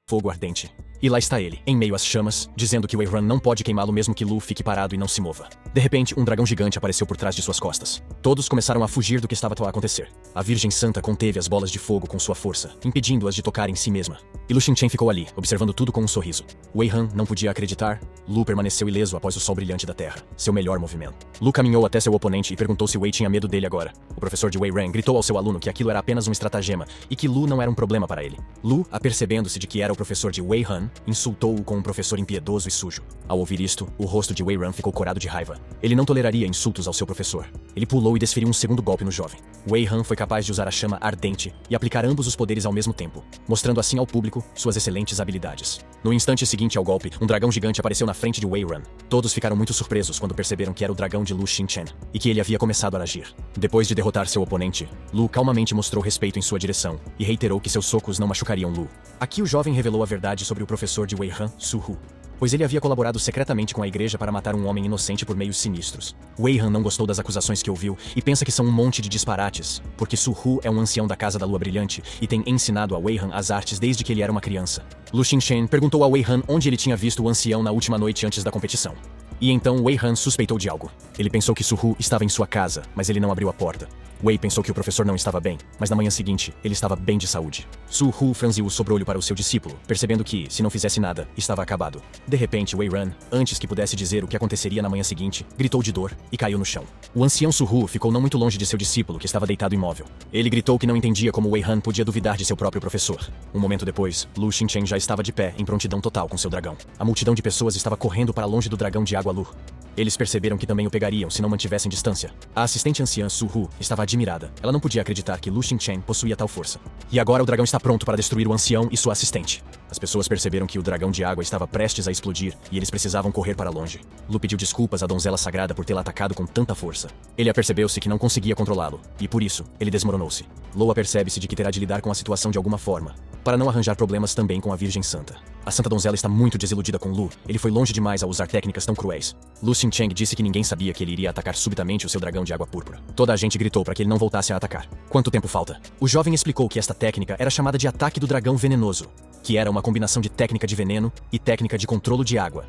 fogo ardente. E lá está ele, em meio às chamas, dizendo que Wei Ran não pode queimá-lo mesmo que Lu fique parado e não se mova. De repente, um dragão gigante apareceu por trás de suas costas. Todos começaram a fugir do que estava a acontecer. A Virgem Santa conteve as bolas de fogo com sua força, impedindo-as de tocar em si mesma. E Lu Xingchen ficou ali, observando tudo com um sorriso. Wei Ran não podia acreditar. Lu permaneceu ileso após o sol brilhante da terra, seu melhor movimento. Lu caminhou até seu oponente e perguntou se Wei tinha medo dele agora. O professor de Wei Ran gritou ao seu aluno que aquilo era apenas um estratagema e que Lu não era um problema para ele. Lu, apercebendo-se de que era o professor de Wei Ran, insultou-o com um professor impiedoso e sujo. Ao ouvir isto, o rosto de Wei Ran ficou corado de raiva. Ele não toleraria insultos ao seu professor. Ele pulou e desferiu um segundo golpe no jovem. Wei Ran foi capaz de usar a chama ardente e aplicar ambos os poderes ao mesmo tempo, mostrando assim ao público suas excelentes habilidades. No instante seguinte ao golpe, um dragão gigante apareceu na frente de Wei Ran. Todos ficaram muito surpresos quando perceberam que era o dragão de Lu Xingchen e que ele havia começado a agir. Depois de derrotar seu oponente, Lu calmamente mostrou respeito em sua direção e reiterou que seus socos não machucariam Lu. Aqui o jovem revelou a verdade sobre o professor de Wei Ran, Su Hu, pois ele havia colaborado secretamente com a igreja para matar um homem inocente por meios sinistros. Wei Ran não gostou das acusações que ouviu e pensa que são um monte de disparates, porque Su Hu é um ancião da Casa da Lua Brilhante e tem ensinado a Wei Ran as artes desde que ele era uma criança. Lu Xingchen perguntou a Wei Ran onde ele tinha visto o ancião na última noite antes da competição. E então Wei Ran suspeitou de algo. Ele pensou que Su Hu estava em sua casa, mas ele não abriu a porta. Wei pensou que o professor não estava bem, mas na manhã seguinte, ele estava bem de saúde. Su Hu franziu o sobrolho para o seu discípulo, percebendo que, se não fizesse nada, estava acabado. De repente, Wei Ran, antes que pudesse dizer o que aconteceria na manhã seguinte, gritou de dor e caiu no chão. O ancião Su Hu ficou não muito longe de seu discípulo, que estava deitado imóvel. Ele gritou que não entendia como Wei Ran podia duvidar de seu próprio professor. Um momento depois, Lu Xingchen já estava de pé, em prontidão total com seu dragão. A multidão de pessoas estava correndo para longe do dragão de água Lu. Eles perceberam que também o pegariam se não mantivessem distância. A assistente anciã Su Hu estava admirada. Ela não podia acreditar que Lu Xingchen possuía tal força. E agora o dragão está pronto para destruir o ancião e sua assistente. As pessoas perceberam que o dragão de água estava prestes a explodir e eles precisavam correr para longe. Lu pediu desculpas à donzela sagrada por tê-la atacado com tanta força. Ele apercebeu-se que não conseguia controlá-lo, e por isso, ele desmoronou-se. Lu apercebe-se de que terá de lidar com a situação de alguma forma, para não arranjar problemas também com a Virgem Santa. A Santa Donzela está muito desiludida com Lu. Ele foi longe demais ao usar técnicas tão cruéis. Lu Xingchen disse que ninguém sabia que ele iria atacar subitamente o seu dragão de água púrpura. Toda a gente gritou para que ele não voltasse a atacar. Quanto tempo falta? O jovem explicou que esta técnica era chamada de ataque do dragão venenoso, que era uma combinação de técnica de veneno e técnica de controlo de água.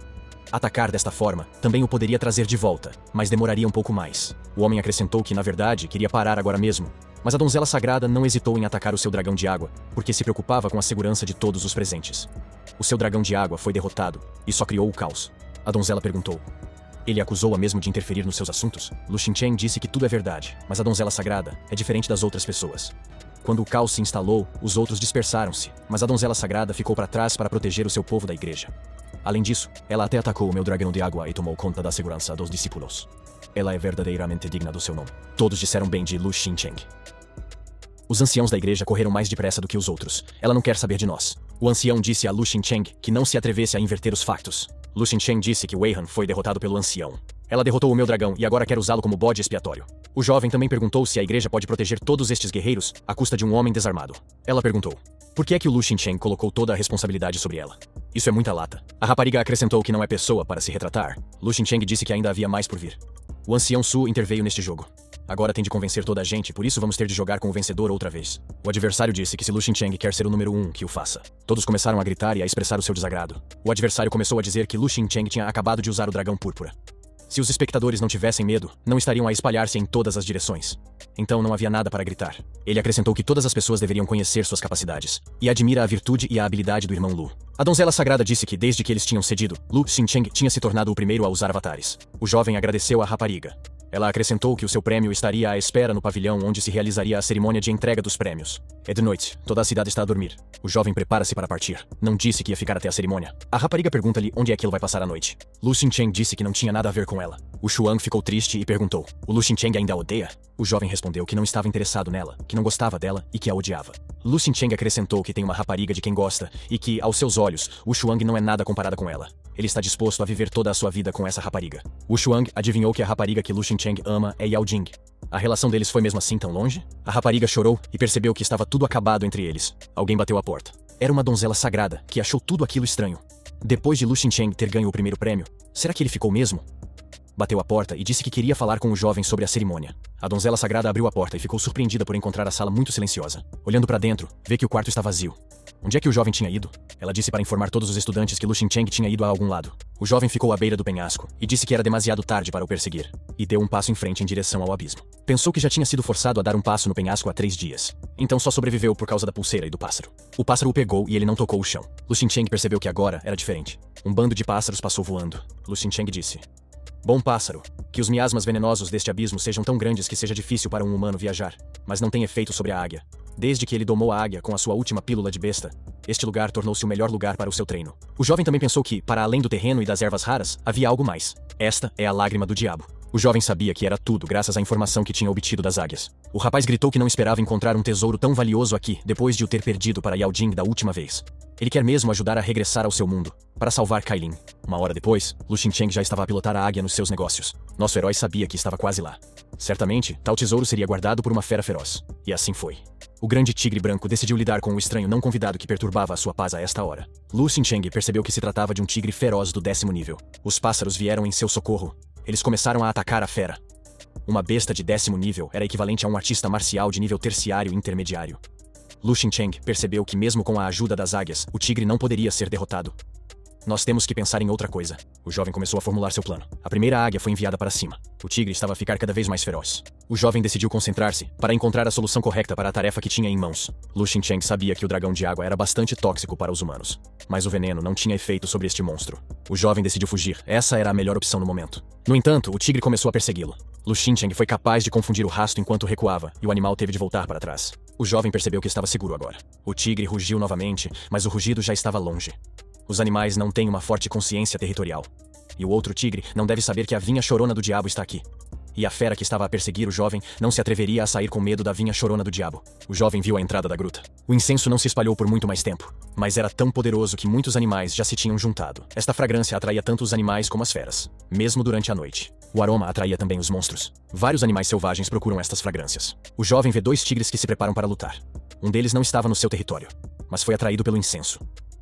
Atacar desta forma também o poderia trazer de volta, mas demoraria um pouco mais. O homem acrescentou que, na verdade, queria parar agora mesmo. Mas a donzela sagrada não hesitou em atacar o seu dragão de água, porque se preocupava com a segurança de todos os presentes. O seu dragão de água foi derrotado e só criou o caos. A donzela perguntou: ele acusou-a mesmo de interferir nos seus assuntos? Lu Xingchen disse que tudo é verdade, mas a donzela sagrada é diferente das outras pessoas. Quando o caos se instalou, os outros dispersaram-se, mas a donzela sagrada ficou para trás para proteger o seu povo da igreja. Além disso, ela até atacou o meu dragão de água e tomou conta da segurança dos discípulos. Ela é verdadeiramente digna do seu nome. Todos disseram bem de Lu Xingchen. Os anciãos da igreja correram mais depressa do que os outros. Ela não quer saber de nós. O ancião disse a Lu Xingchen que não se atrevesse a inverter os factos. Lu Xingchen disse que Wei Ran foi derrotado pelo ancião. Ela derrotou o meu dragão e agora quer usá-lo como bode expiatório. O jovem também perguntou se a igreja pode proteger todos estes guerreiros à custa de um homem desarmado. Ela perguntou: por que é que o Lu Xingchen colocou toda a responsabilidade sobre ela? Isso é muita lata. A rapariga acrescentou que não é pessoa para se retratar. Lu Xingchen disse que ainda havia mais por vir. O ancião Su interveio neste jogo. Agora tem de convencer toda a gente, por isso vamos ter de jogar com o vencedor outra vez. O adversário disse que se Lu Xingchen quer ser o número 1, que o faça. Todos começaram a gritar e a expressar o seu desagrado. O adversário começou a dizer que Lu Xingchen tinha acabado de usar o dragão púrpura. Se os espectadores não tivessem medo, não estariam a espalhar-se em todas as direções. Então não havia nada para gritar. Ele acrescentou que todas as pessoas deveriam conhecer suas capacidades, e admira a virtude e a habilidade do irmão Lu. A donzela sagrada disse que desde que eles tinham cedido, Lu Xingchen tinha se tornado o primeiro a usar avatares. O jovem agradeceu à rapariga. Ela acrescentou que o seu prêmio estaria à espera no pavilhão onde se realizaria a cerimônia de entrega dos prêmios. É de noite, toda a cidade está a dormir. O jovem prepara-se para partir. Não disse que ia ficar até a cerimônia. A rapariga pergunta-lhe onde é que ele vai passar a noite. Lu Xingchen disse que não tinha nada a ver com ela. O Xuang ficou triste e perguntou: o Lu Xingchen ainda a odeia? O jovem respondeu que não estava interessado nela, que não gostava dela e que a odiava. Lu Xingchen acrescentou que tem uma rapariga de quem gosta e que, aos seus olhos, o Xuang não é nada comparada com ela. Ele está disposto a viver toda a sua vida com essa rapariga. O Xuang adivinhou que a rapariga que Lu Xingchen ama é Yao Jing. A relação deles foi mesmo assim tão longe? A rapariga chorou e percebeu que estava tudo acabado entre eles. Alguém bateu à porta. Era uma donzela sagrada, que achou tudo aquilo estranho. Depois de Lu Xingchen ter ganho o primeiro prêmio, será que ele ficou mesmo? bateu a porta e disse que queria falar com o jovem sobre a cerimônia. A donzela sagrada abriu a porta e ficou surpreendida por encontrar a sala muito silenciosa. Olhando para dentro, vê que o quarto está vazio. Onde é que o jovem tinha ido? Ela disse para informar todos os estudantes que Lu Xincheng tinha ido a algum lado. O jovem ficou à beira do penhasco e disse que era demasiado tarde para o perseguir, e deu um passo em frente em direção ao abismo. Pensou que já tinha sido forçado a dar um passo no penhasco há 3 dias. Então só sobreviveu por causa da pulseira e do pássaro. O pássaro o pegou e ele não tocou o chão. Lu Xincheng percebeu que agora era diferente. Um bando de pássaros passou voando. Lu Xincheng disse: "Bom pássaro, que os miasmas venenosos deste abismo sejam tão grandes que seja difícil para um humano viajar, mas não tem efeito sobre a águia. Desde que ele domou a águia com a sua última pílula de besta, este lugar tornou-se o melhor lugar para o seu treino." O jovem também pensou que, para além do terreno e das ervas raras, havia algo mais. Esta é a lágrima do diabo. O jovem sabia que era tudo graças à informação que tinha obtido das águias. O rapaz gritou que não esperava encontrar um tesouro tão valioso aqui depois de o ter perdido para Yao Jing da última vez. Ele quer mesmo ajudar a regressar ao seu mundo, para salvar Kai Lin. Uma hora depois, Lu Xincheng já estava a pilotar a águia nos seus negócios. Nosso herói sabia que estava quase lá. Certamente, tal tesouro seria guardado por uma fera feroz. E assim foi. O grande tigre branco decidiu lidar com o estranho não convidado que perturbava a sua paz a esta hora. Lu Xincheng percebeu que se tratava de um tigre feroz do 10º nível. Os pássaros vieram em seu socorro. Eles começaram a atacar a fera. Uma besta de 10º nível era equivalente a um artista marcial de nível terciário intermediário. Lu Xincheng percebeu que mesmo com a ajuda das águias, o tigre não poderia ser derrotado. Nós temos que pensar em outra coisa. O jovem começou a formular seu plano. A primeira águia foi enviada para cima. O tigre estava a ficar cada vez mais feroz. O jovem decidiu concentrar-se para encontrar a solução correta para a tarefa que tinha em mãos. Lu Xincheng sabia que o dragão de água era bastante tóxico para os humanos, mas o veneno não tinha efeito sobre este monstro. O jovem decidiu fugir. Essa era a melhor opção no momento. No entanto, o tigre começou a persegui-lo. Lu Xincheng foi capaz de confundir o rastro enquanto recuava, e o animal teve de voltar para trás. O jovem percebeu que estava seguro agora. O tigre rugiu novamente, mas o rugido já estava longe. Os animais não têm uma forte consciência territorial. E o outro tigre não deve saber que a vinha chorona do diabo está aqui. E a fera que estava a perseguir o jovem não se atreveria a sair com medo da vinha chorona do diabo. O jovem viu a entrada da gruta. O incenso não se espalhou por muito mais tempo, mas era tão poderoso que muitos animais já se tinham juntado. Esta fragrância atraía tanto os animais como as feras, mesmo durante a noite. O aroma atraía também os monstros. Vários animais selvagens procuram estas fragrâncias. O jovem vê 2 tigres que se preparam para lutar. Um deles não estava no seu território, mas foi atraído pelo incenso.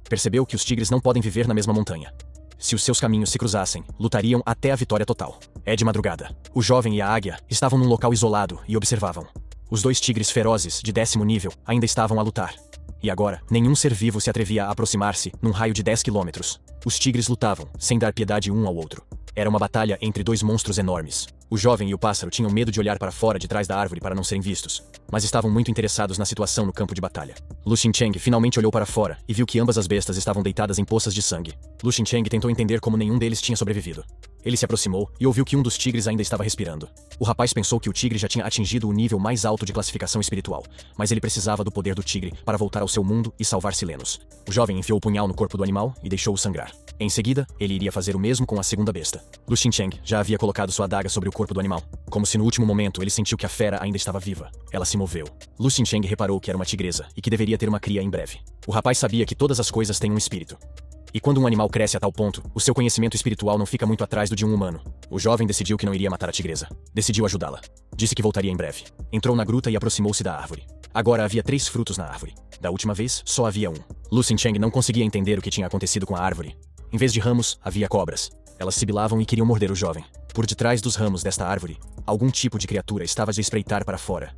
Percebeu que os tigres não podem viver na mesma montanha. Se os seus caminhos se cruzassem, lutariam até a vitória total. É de madrugada. O jovem e a águia estavam num local isolado e observavam. Os 2 tigres ferozes, de 10º nível, ainda estavam a lutar. E agora, nenhum ser vivo se atrevia a aproximar-se num raio de 10 quilômetros. Os tigres lutavam, sem dar piedade um ao outro. Era uma batalha entre 2 monstros enormes. O jovem e o pássaro tinham medo de olhar para fora de trás da árvore para não serem vistos, mas estavam muito interessados na situação no campo de batalha. Lu Xincheng finalmente olhou para fora e viu que ambas as bestas estavam deitadas em poças de sangue. Lu Xincheng tentou entender como nenhum deles tinha sobrevivido. Ele se aproximou e ouviu que um dos tigres ainda estava respirando. O rapaz pensou que o tigre já tinha atingido o nível mais alto de classificação espiritual, mas ele precisava do poder do tigre para voltar ao seu mundo e salvar Silenos. O jovem enfiou o punhal no corpo do animal e deixou-o sangrar. Em seguida, ele iria fazer o mesmo com a segunda besta. Lu Xincheng já havia colocado sua adaga sobre o corpo do animal, como se no último momento ele sentiu que a fera ainda estava viva. Ela se moveu. Lu Xincheng reparou que era uma tigresa e que deveria ter uma cria em breve. O rapaz sabia que todas as coisas têm um espírito. E quando um animal cresce a tal ponto, o seu conhecimento espiritual não fica muito atrás do de um humano. O jovem decidiu que não iria matar a tigresa. Decidiu ajudá-la. Disse que voltaria em breve. Entrou na gruta e aproximou-se da árvore. Agora havia 3 frutos na árvore. Da última vez, só havia um. Lu Xincheng não conseguia entender o que tinha acontecido com a árvore. Em vez de ramos, havia cobras. Elas sibilavam e queriam morder o jovem. Por detrás dos ramos desta árvore, algum tipo de criatura estava a espreitar para fora.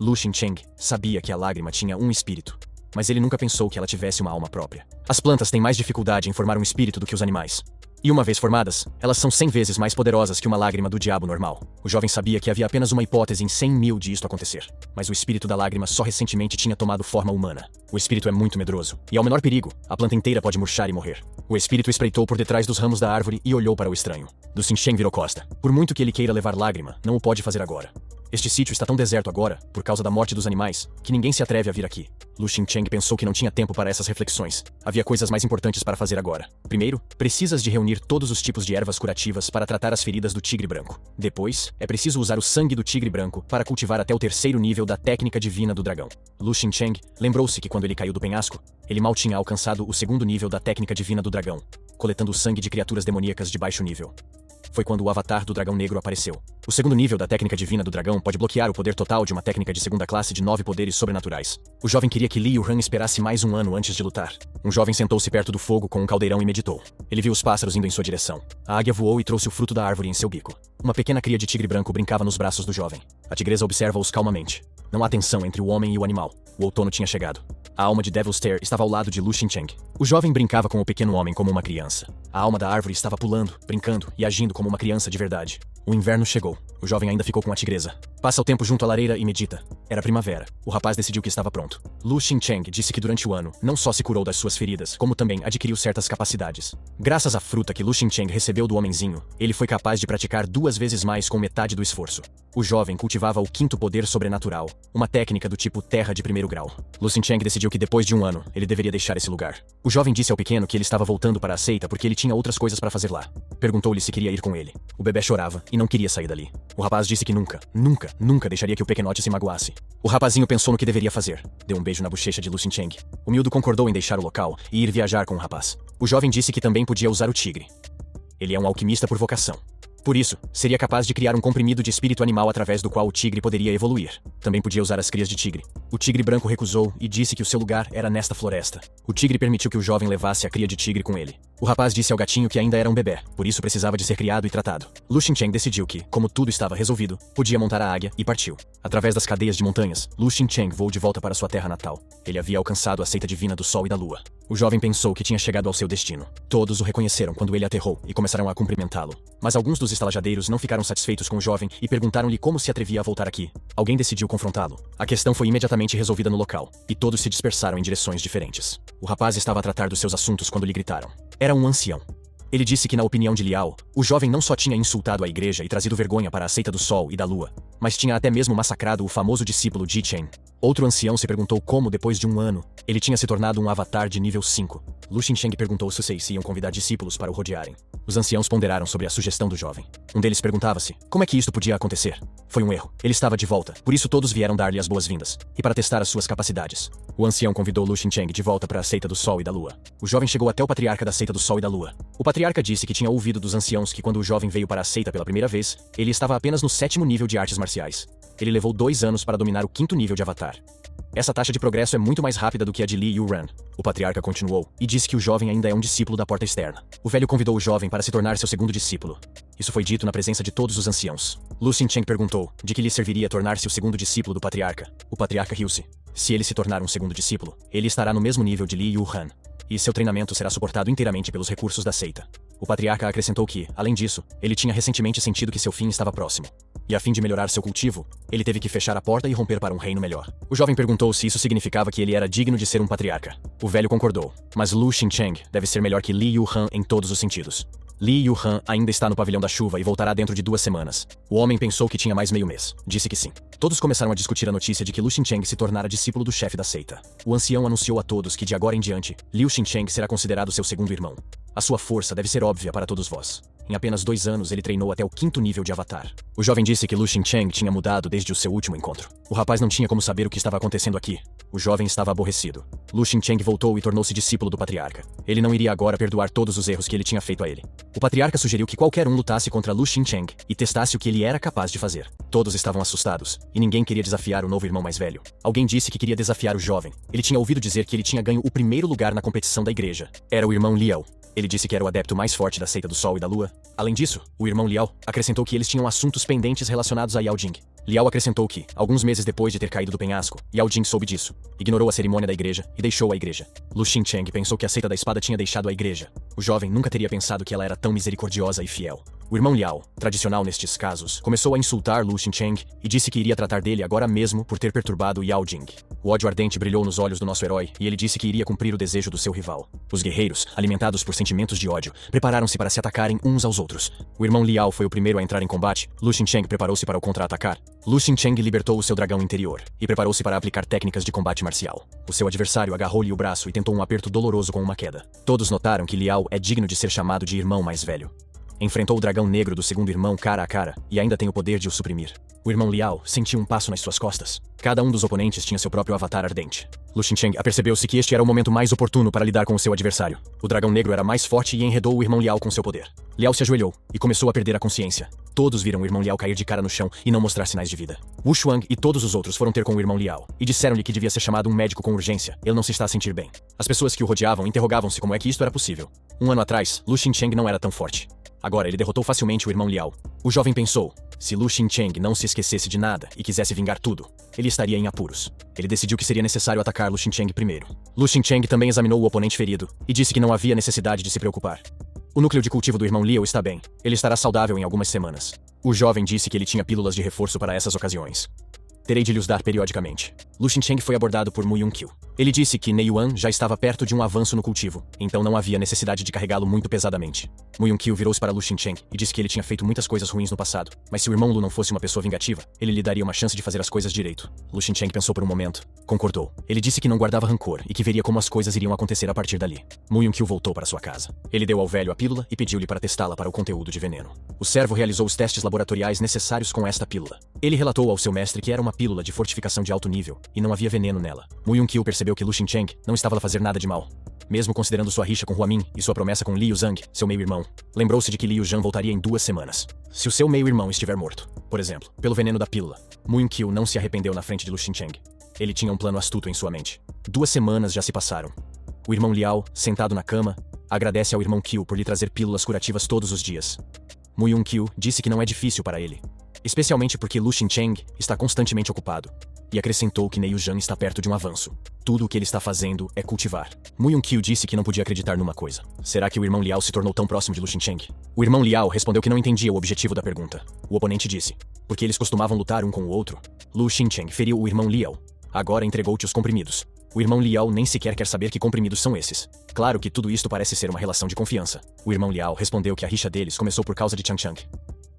Lu Xincheng sabia que a lágrima tinha um espírito, mas ele nunca pensou que ela tivesse uma alma própria. As plantas têm mais dificuldade em formar um espírito do que os animais. E uma vez formadas, elas são 100 vezes mais poderosas que uma lágrima do diabo normal. O jovem sabia que havia apenas uma hipótese em 100.000 de isto acontecer. Mas o espírito da lágrima só recentemente tinha tomado forma humana. O espírito é muito medroso, e ao menor perigo, a planta inteira pode murchar e morrer. O espírito espreitou por detrás dos ramos da árvore e olhou para o estranho. Lu Xincheng virou costa. Por muito que ele queira levar lágrima, não o pode fazer agora. Este sítio está tão deserto agora, por causa da morte dos animais, que ninguém se atreve a vir aqui. Lu Xincheng pensou que não tinha tempo para essas reflexões. Havia coisas mais importantes para fazer agora. Primeiro, precisas de reunir todos os tipos de ervas curativas para tratar as feridas do tigre branco. Depois, é preciso usar o sangue do tigre branco para cultivar até o 3º nível da técnica divina do dragão. Lu Xincheng lembrou-se que quando ele caiu do penhasco, ele mal tinha alcançado o 2º nível da técnica divina do dragão, coletando o sangue de criaturas demoníacas de baixo nível. foi quando o avatar do dragão negro apareceu. O segundo nível da técnica divina do dragão pode bloquear o poder total de uma técnica de segunda classe de 9 poderes sobrenaturais. O jovem queria que Li Yuhan esperasse mais um ano antes de lutar. Um jovem sentou-se perto do fogo com um caldeirão e meditou. Ele viu os pássaros indo em sua direção. A águia voou e trouxe o fruto da árvore em seu bico. Uma pequena cria de tigre branco brincava nos braços do jovem. A tigresa observa-os calmamente. Não há tensão entre o homem e o animal. O outono tinha chegado. A alma de Devil's Tear estava ao lado de Lu Xincheng. O jovem brincava com o pequeno homem como uma criança. A alma da árvore estava pulando, brincando e agindo como uma criança de verdade. O inverno chegou. O jovem ainda ficou com a tigresa. Passa o tempo junto à lareira e medita. Era primavera. O rapaz decidiu que estava pronto. Lu Xincheng disse que durante o ano, não só se curou das suas feridas, como também adquiriu certas capacidades. Graças à fruta que Lu Xincheng recebeu do homenzinho, ele foi capaz de praticar 2 vezes mais com metade do esforço. O jovem cultivava o quinto poder sobrenatural, uma técnica do tipo terra de primeiro grau. Lu Xincheng decidiu que depois de um ano, ele deveria deixar esse lugar. O jovem disse ao pequeno que ele estava voltando para a seita porque ele tinha outras coisas para fazer lá. Perguntou-lhe se queria ir com ele. O bebê chorava e não queria sair dali. O rapaz disse que nunca deixaria que o pequenote se magoasse. O rapazinho pensou no que deveria fazer. Deu um beijo na bochecha de Lu Xincheng. O miúdo concordou em deixar o local e ir viajar com o rapaz. O jovem disse que também podia usar o tigre. Ele é um alquimista por vocação. Por isso, seria capaz de criar um comprimido de espírito animal através do qual o tigre poderia evoluir. Também podia usar as crias de tigre. O tigre branco recusou e disse que o seu lugar era nesta floresta. O tigre permitiu que o jovem levasse a cria de tigre com ele. O rapaz disse ao gatinho que ainda era um bebê, por isso precisava de ser criado e tratado. Lu Xincheng decidiu que, como tudo estava resolvido, podia montar a águia e partiu. Através das cadeias de montanhas, Lu Xincheng voou de volta para sua terra natal. Ele havia alcançado a seita divina do sol e da lua. O jovem pensou que tinha chegado ao seu destino. Todos o reconheceram quando ele aterrou e começaram a cumprimentá-lo. Mas alguns dos estalajadeiros não ficaram satisfeitos com o jovem e perguntaram-lhe como se atrevia a voltar aqui. Alguém decidiu confrontá-lo. A questão foi imediatamente resolvida no local, e todos se dispersaram em direções diferentes. O rapaz estava a tratar dos seus assuntos quando lhe gritaram. Era um ancião. Ele disse que, na opinião de Liao, o jovem não só tinha insultado a igreja e trazido vergonha para a seita do sol e da lua, mas tinha até mesmo massacrado o famoso discípulo Ji Chen. Outro ancião se perguntou como, depois de um ano, ele tinha se tornado um avatar de nível 5. Lu Xincheng perguntou se vocês iam convidar discípulos para o rodearem. Os anciãos ponderaram sobre a sugestão do jovem. Um deles perguntava-se, como é que isto podia acontecer? Foi um erro. Ele estava de volta, por isso todos vieram dar-lhe as boas-vindas, e para testar as suas capacidades. O ancião convidou Lu Xincheng de volta para a seita do sol e da lua. O jovem chegou até o patriarca da seita do sol e da lua. O patriarca disse que tinha ouvido dos anciãos que quando o jovem veio para a seita pela primeira vez, ele estava apenas no 7º nível de artes marciais. Ele levou 2 anos para dominar o 5º nível de avatar. Essa taxa de progresso é muito mais rápida do que a de Li Yuran. O patriarca continuou e disse que o jovem ainda é um discípulo da porta externa. O velho convidou o jovem para se tornar seu segundo discípulo. Isso foi dito na presença de todos os anciãos. Lu Xincheng perguntou de que lhe serviria tornar-se o segundo discípulo do patriarca. O patriarca riu-se. Se ele se tornar um segundo discípulo, ele estará no mesmo nível de Li Yuran, e seu treinamento será suportado inteiramente pelos recursos da seita. O patriarca acrescentou que, além disso, ele tinha recentemente sentido que seu fim estava próximo. E a fim de melhorar seu cultivo, ele teve que fechar a porta e romper para um reino melhor. O jovem perguntou se isso significava que ele era digno de ser um patriarca. O velho concordou, mas Lu Xincheng deve ser melhor que Li Yuhan em todos os sentidos. Li Yuhan ainda está no pavilhão da chuva e voltará dentro de 2 semanas. O homem pensou que tinha mais meio mês. Disse que sim. Todos começaram a discutir a notícia de que Lu Xincheng se tornara discípulo do chefe da seita. O ancião anunciou a todos que de agora em diante, Liu Xincheng será considerado seu segundo irmão. A sua força deve ser óbvia para todos vós. Em apenas 2 anos, ele treinou até o 5º nível de avatar. O jovem disse que Lu Xincheng tinha mudado desde o seu último encontro. O rapaz não tinha como saber o que estava acontecendo aqui. O jovem estava aborrecido. Lu Xincheng voltou e tornou-se discípulo do patriarca. Ele não iria agora perdoar todos os erros que ele tinha feito a ele. O patriarca sugeriu que qualquer um lutasse contra Lu Xincheng e testasse o que ele era capaz de fazer. Todos estavam assustados, e ninguém queria desafiar o novo irmão mais velho. Alguém disse que queria desafiar o jovem. Ele tinha ouvido dizer que ele tinha ganho o primeiro lugar na competição da igreja. Era o irmão Liao. Ele disse que era o adepto mais forte da seita do Sol e da Lua. Além disso, o irmão Liao acrescentou que eles tinham assuntos pendentes relacionados a Yao Jing. Liao acrescentou que, alguns meses depois de ter caído do penhasco, Yao Jing soube disso, ignorou a cerimônia da igreja e deixou a igreja. Lu Xincheng pensou que a seita da espada tinha deixado a igreja. O jovem nunca teria pensado que ela era tão misericordiosa e fiel. O irmão Liao, tradicional nestes casos, começou a insultar Lu Xincheng e disse que iria tratar dele agora mesmo por ter perturbado Yao Jing. O ódio ardente brilhou nos olhos do nosso herói e ele disse que iria cumprir o desejo do seu rival. Os guerreiros, alimentados por sentimentos de ódio, prepararam-se para se atacarem uns aos outros. O irmão Liao foi o primeiro a entrar em combate. Lu Xincheng preparou-se para o contra-atacar. Lu Xincheng libertou o seu dragão interior e preparou-se para aplicar técnicas de combate marcial. O seu adversário agarrou-lhe o braço e tentou um aperto doloroso com uma queda. Todos notaram que Liao é digno de ser chamado de irmão mais velho. Enfrentou o dragão negro do segundo irmão cara a cara, e ainda tem o poder de o suprimir. O irmão Liao sentiu um passo nas suas costas. Cada um dos oponentes tinha seu próprio avatar ardente. Lu Xingqiang apercebeu-se que este era o momento mais oportuno para lidar com o seu adversário. O dragão negro era mais forte e enredou o irmão Liao com seu poder. Liao se ajoelhou e começou a perder a consciência. Todos viram o irmão Liao cair de cara no chão e não mostrar sinais de vida. Wu Shuang e todos os outros foram ter com o irmão Liao e disseram-lhe que devia ser chamado um médico com urgência. Ele não se está a sentir bem. As pessoas que o rodeavam interrogavam-se como é que isto era possível. Um ano atrás, Lu Xingqiang não era tão forte. Agora ele derrotou facilmente o irmão Liao. O jovem pensou, se Lu Xingqiang não se esquecesse de nada e quisesse vingar tudo, ele estaria em apuros. Ele decidiu que seria necessário atacar Lu Xingqiang primeiro. Lu Xingqiang também examinou o oponente ferido e disse que não havia necessidade de se preocupar. O núcleo de cultivo do irmão Liao está bem. Ele estará saudável em algumas semanas. O jovem disse que ele tinha pílulas de reforço para essas ocasiões. Terei de lhes dar periodicamente. Lu Xingqiang foi abordado por Mu Yunqiu. Ele disse que Nei Yuan já estava perto de um avanço no cultivo, então não havia necessidade de carregá-lo muito pesadamente. Mu Yunqiu virou-se para Lu Xingqiang e disse que ele tinha feito muitas coisas ruins no passado, mas se o irmão Lu não fosse uma pessoa vingativa, ele lhe daria uma chance de fazer as coisas direito. Lu Xingqiang pensou por um momento. Concordou. Ele disse que não guardava rancor e que veria como as coisas iriam acontecer a partir dali. Mu Yunqiu voltou para sua casa. Ele deu ao velho a pílula e pediu-lhe para testá-la para o conteúdo de veneno. O servo realizou os testes laboratoriais necessários com esta pílula. Ele relatou ao seu mestre que era uma pílula de fortificação de alto nível e não havia veneno nela. Mu Yunqiu percebeu que Lu Xingqiang não estava a fazer nada de mal. Mesmo considerando sua rixa com Hua Min e sua promessa com Liu Zhang, seu meio-irmão, lembrou-se de que Liu Zhang voltaria em 2 semanas. Se o seu meio-irmão estiver morto, por exemplo, pelo veneno da pílula, Mu Yunqiu não se arrependeu na frente de Lu Xingqiang. Ele tinha um plano astuto em sua mente. 2 semanas já se passaram. O irmão Liao, sentado na cama, agradece ao irmão Qiu por lhe trazer pílulas curativas todos os dias. Mu Yunqiu disse que não é difícil para ele, especialmente porque Lu Xingqiang está constantemente ocupado, e acrescentou que Nei Yuzhan está perto de um avanço. Tudo o que ele está fazendo é cultivar. Mu Yunqiu disse que não podia acreditar numa coisa. Será que o irmão Liao se tornou tão próximo de Lu Xingqiang? O irmão Liao respondeu que não entendia o objetivo da pergunta. O oponente disse, porque eles costumavam lutar um com o outro. Lu Xingqiang feriu o irmão Liao. Agora entregou-te os comprimidos. O irmão Liao nem sequer quer saber que comprimidos são esses. Claro que tudo isto parece ser uma relação de confiança. O irmão Liao respondeu que a rixa deles começou por causa de Chang Chang.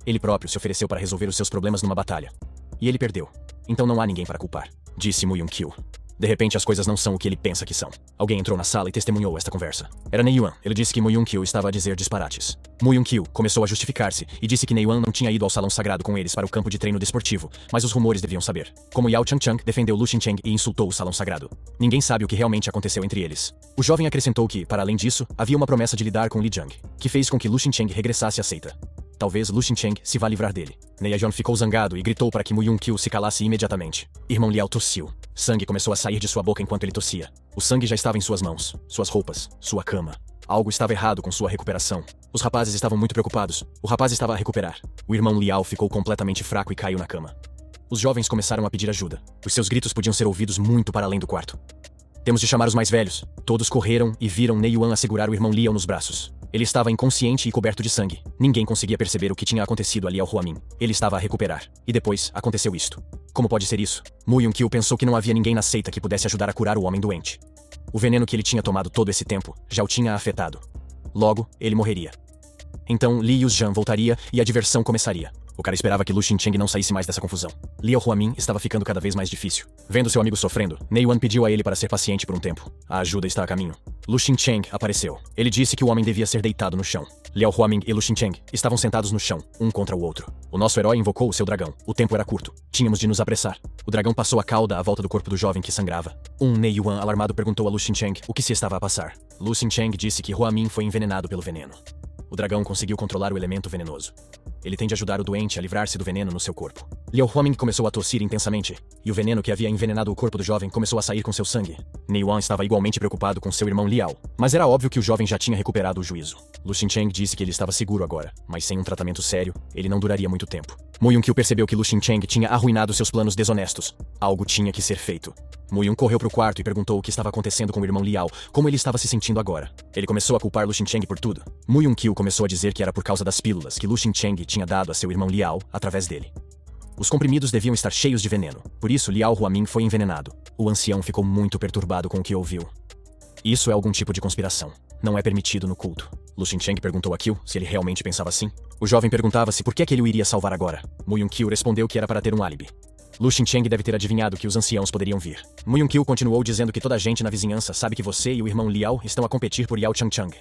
Ele próprio se ofereceu para resolver os seus problemas numa batalha. E ele perdeu. Então não há ninguém para culpar, disse Mu Yunqiu. De repente as coisas não são o que ele pensa que são. Alguém entrou na sala e testemunhou esta conversa. Era Nei Yuan. Ele disse que Mu Yunqiu estava a dizer disparates. Mu Yunqiu começou a justificar-se e disse que Nei Yuan não tinha ido ao salão sagrado com eles para o campo de treino desportivo, mas os rumores deviam saber. Como Yao Changchang defendeu Lu Xingqiang e insultou o salão sagrado. Ninguém sabe o que realmente aconteceu entre eles. O jovem acrescentou que, para além disso, havia uma promessa de lidar com Li Jiang, que fez com que Lu Xingqiang regressasse à seita. Talvez Lu Xingqiang se vá livrar dele. Nei Yajon ficou zangado e gritou para que Mu Yunqiu se calasse imediatamente. Irmão Liao tossiu. Sangue começou a sair de sua boca enquanto ele tossia. O sangue já estava em suas mãos, suas roupas, sua cama. Algo estava errado com sua recuperação. Os rapazes estavam muito preocupados. O rapaz estava a recuperar. O irmão Liao ficou completamente fraco e caiu na cama. Os jovens começaram a pedir ajuda. Os seus gritos podiam ser ouvidos muito para além do quarto. Temos de chamar os mais velhos. Todos correram e viram Nei Yuan assegurar o irmão Liao nos braços. Ele estava inconsciente e coberto de sangue. Ninguém conseguia perceber o que tinha acontecido ali ao Hua Min. Ele estava a recuperar. E depois, aconteceu isto. Como pode ser isso? Mu Yunqiu pensou que não havia ninguém na seita que pudesse ajudar a curar o homem doente. O veneno que ele tinha tomado todo esse tempo já o tinha afetado. Logo, ele morreria. Então, Li Yuzhan voltaria e a diversão começaria. O cara esperava que Lu Xingqiang não saísse mais dessa confusão. Liao Huamin estava ficando cada vez mais difícil. Vendo seu amigo sofrendo, Nei Yuan pediu a ele para ser paciente por um tempo. A ajuda está a caminho. Lu Xingqiang apareceu. Ele disse que o homem devia ser deitado no chão. Liao Huamin e Lu Xingqiang estavam sentados no chão, um contra o outro. O nosso herói invocou o seu dragão. O tempo era curto. Tínhamos de nos apressar. O dragão passou a cauda à volta do corpo do jovem que sangrava. Nei Yuan, alarmado, perguntou a Lu Xingqiang o que se estava a passar. Lu Xingqiang disse que Huamin foi envenenado pelo veneno. O dragão conseguiu controlar o elemento venenoso. Ele tem de ajudar o doente a livrar-se do veneno no seu corpo. Liao Huamin começou a tossir intensamente, e o veneno que havia envenenado o corpo do jovem começou a sair com seu sangue. Nei Yuan estava igualmente preocupado com seu irmão Liao, mas era óbvio que o jovem já tinha recuperado o juízo. Lu Xingqiang disse que ele estava seguro agora, mas sem um tratamento sério, ele não duraria muito tempo. Mu Yunqiu percebeu que Lu Xingqiang tinha arruinado seus planos desonestos. Algo tinha que ser feito. Mu Yun correu para o quarto e perguntou o que estava acontecendo com o irmão Liao, como ele estava se sentindo agora. Ele começou a culpar Lu Xingqiang por tudo. Mu Yunqiu começou a dizer que era por causa das pílulas que Lu Xingqiang tinha dado a seu irmão Liao através dele. Os comprimidos deviam estar cheios de veneno, por isso Liao Huamin foi envenenado. O ancião ficou muito perturbado com o que ouviu. Isso é algum tipo de conspiração. Não é permitido no culto. Lu Xingqiang perguntou a Qiu se ele realmente pensava assim. O jovem perguntava-se por que ele o iria salvar agora. Mu Yunqiu respondeu que era para ter um álibi. Lu Xingqiang deve ter adivinhado que os anciãos poderiam vir. Mu Yunqiu continuou dizendo que toda a gente na vizinhança sabe que você e o irmão Liao estão a competir por Yao Changchang.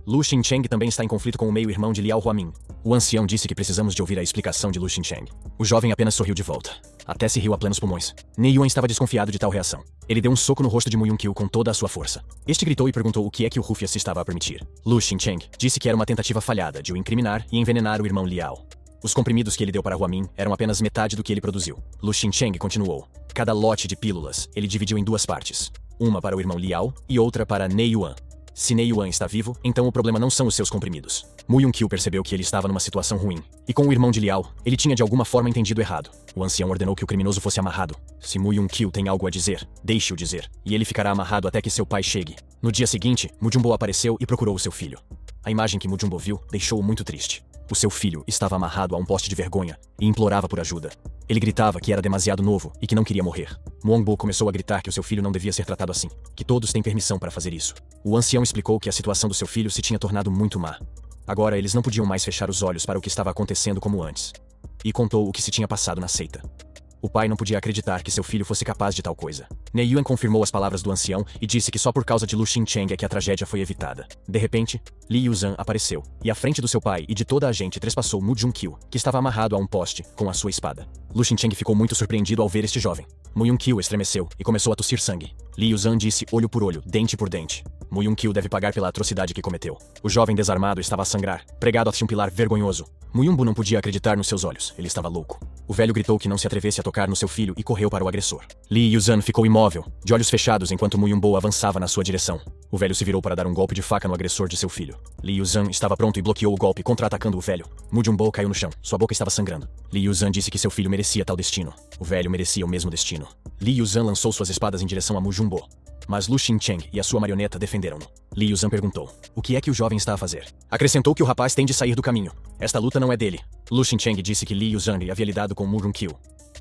Lu Xincheng também está em conflito com o meio-irmão de Liao Huamin. O ancião disse que precisamos de ouvir a explicação de Lu Xincheng. O jovem apenas sorriu de volta. Até se riu a plenos pulmões. Ne Yuan estava desconfiado de tal reação. Ele deu um soco no rosto de Mu Yunqiu com toda a sua força. Este gritou e perguntou o que é que o Rufia se estava a permitir. Lu Xincheng disse que era uma tentativa falhada de o incriminar e envenenar o irmão Liao. Os comprimidos que ele deu para Huamin eram apenas metade do que ele produziu. Lu Xincheng continuou. Cada lote de pílulas ele dividiu em duas partes. Uma para o irmão Liao e outra para Ne Yuan. Se Ne Yuan está vivo, então o problema não são os seus comprimidos. Mu Yunqiu percebeu que ele estava numa situação ruim. E com o irmão de Liao, ele tinha de alguma forma entendido errado. O ancião ordenou que o criminoso fosse amarrado. Se Mu Yunqiu tem algo a dizer, deixe-o dizer. E ele ficará amarrado até que seu pai chegue. No dia seguinte, Mu Jumbo apareceu e procurou o seu filho. A imagem que Mu Jumbo viu deixou-o muito triste. O seu filho estava amarrado a um poste de vergonha e implorava por ajuda. Ele gritava que era demasiado novo e que não queria morrer. Muongbo começou a gritar que o seu filho não devia ser tratado assim, que todos têm permissão para fazer isso. O ancião explicou que a situação do seu filho se tinha tornado muito má. Agora eles não podiam mais fechar os olhos para o que estava acontecendo como antes. E contou o que se tinha passado na seita. O pai não podia acreditar que seu filho fosse capaz de tal coisa. Ne Yuan confirmou as palavras do ancião e disse que só por causa de Lu Xincheng é que a tragédia foi evitada. De repente, Li Yuzhan apareceu, e à frente do seu pai e de toda a gente trespassou Mu Junqiu, que estava amarrado a um poste, com a sua espada. Lu Xincheng ficou muito surpreendido ao ver este jovem. Mu Yunqiu estremeceu e começou a tossir sangue. Li Yuzhan disse olho por olho, dente por dente. Mu Yunqiu deve pagar pela atrocidade que cometeu. O jovem desarmado estava a sangrar, pregado a um pilar vergonhoso. Mu Yunbo não podia acreditar nos seus olhos, ele estava louco. O velho gritou que não se atrevesse a tocar no seu filho e correu para o agressor. Li Yuzhan ficou imóvel, de olhos fechados enquanto Mu Yunbo avançava na sua direção. O velho se virou para dar um golpe de faca no agressor de seu filho. Li Yuzhan estava pronto e bloqueou o golpe, contra-atacando o velho. Mu Jumbo caiu no chão, sua boca estava sangrando. Li Yuzhan disse que seu filho merecia tal destino. O velho merecia o mesmo destino. Li Yuzhan lançou suas espadas em direção a Mu Jumbo. Mas Lu Xincheng e a sua marioneta defenderam-no. Li Yuzhan perguntou: o que é que o jovem está a fazer? Acrescentou que o rapaz tem de sair do caminho. Esta luta não é dele. Lu Xincheng disse que Li Yuzhan havia lidado com Mu Yunqiu,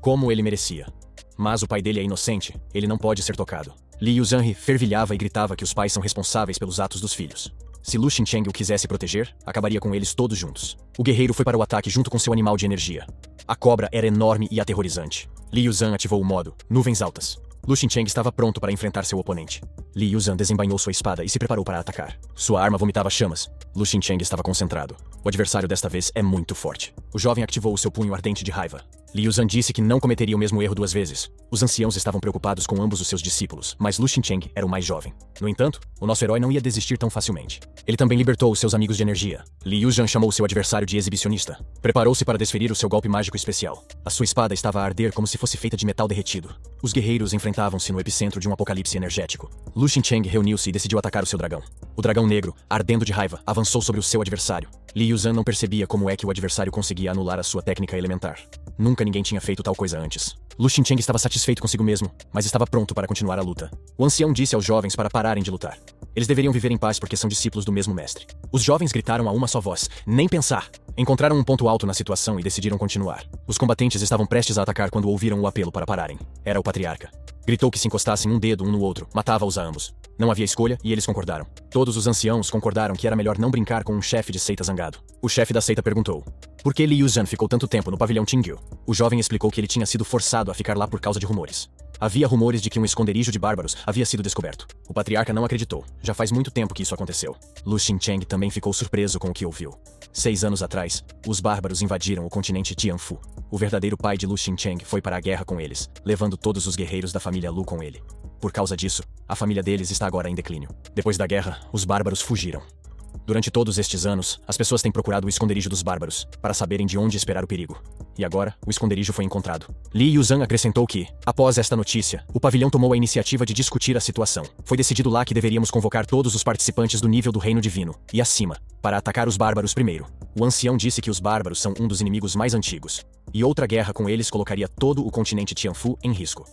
como ele merecia. Mas o pai dele é inocente, ele não pode ser tocado. Li Yuzhan fervilhava e gritava que os pais são responsáveis pelos atos dos filhos. Se Lu Xincheng o quisesse proteger, acabaria com eles todos juntos. O guerreiro foi para o ataque junto com seu animal de energia. A cobra era enorme e aterrorizante. Li Yuzhan ativou o modo Nuvens Altas. Lu Xincheng estava pronto para enfrentar seu oponente. Li Yuzhan desembainhou sua espada e se preparou para atacar. Sua arma vomitava chamas. Lu Xincheng estava concentrado. O adversário desta vez é muito forte. O jovem ativou o seu punho ardente de raiva. Li Yuzhan disse que não cometeria o mesmo erro duas vezes. Os anciãos estavam preocupados com ambos os seus discípulos, mas Lu Xincheng era o mais jovem. No entanto, o nosso herói não ia desistir tão facilmente. Ele também libertou os seus amigos de energia. Li Yuzhan chamou seu adversário de exibicionista. Preparou-se para desferir o seu golpe mágico especial. A sua espada estava a arder como se fosse feita de metal derretido. Os guerreiros enfrentavam-se no epicentro de um apocalipse energético. Lu Xincheng reuniu-se e decidiu atacar o seu dragão. O dragão negro, ardendo de raiva, avançou sobre o seu adversário. Li Yuzhan não percebia como é que o adversário conseguia anular a sua técnica elementar. Nunca ninguém tinha feito tal coisa antes. Lu Xincheng estava satisfeito consigo mesmo, mas estava pronto para continuar a luta. O ancião disse aos jovens para pararem de lutar. Eles deveriam viver em paz porque são discípulos do mesmo mestre. Os jovens gritaram a uma só voz: nem pensar! Encontraram um ponto alto na situação e decidiram continuar. Os combatentes estavam prestes a atacar quando ouviram o apelo para pararem. Era o patriarca. Gritou que se encostassem um dedo um no outro, matava-os a ambos. Não havia escolha e eles concordaram. Todos os anciãos concordaram que era melhor não brincar com um chefe de seita zangado. O chefe da seita perguntou: por que Li Yuzhan ficou tanto tempo no pavilhão Qingyu? O jovem explicou que ele tinha sido forçado a ficar lá por causa de rumores. Havia rumores de que um esconderijo de bárbaros havia sido descoberto. O patriarca não acreditou. Já faz muito tempo que isso aconteceu. Lu Xincheng também ficou surpreso com o que ouviu. 6 anos atrás, os bárbaros invadiram o continente Tianfu. O verdadeiro pai de Lu Xincheng foi para a guerra com eles, levando todos os guerreiros da família Lu com ele. Por causa disso, a família deles está agora em declínio. Depois da guerra, os bárbaros fugiram. Durante todos estes anos, as pessoas têm procurado o esconderijo dos bárbaros, para saberem de onde esperar o perigo. E agora, o esconderijo foi encontrado. Li Yuzhan acrescentou que, após esta notícia, o pavilhão tomou a iniciativa de discutir a situação. Foi decidido lá que deveríamos convocar todos os participantes do nível do Reino Divino, e acima, para atacar os bárbaros primeiro. O ancião disse que os bárbaros são um dos inimigos mais antigos, e outra guerra com eles colocaria todo o continente Tianfu em risco.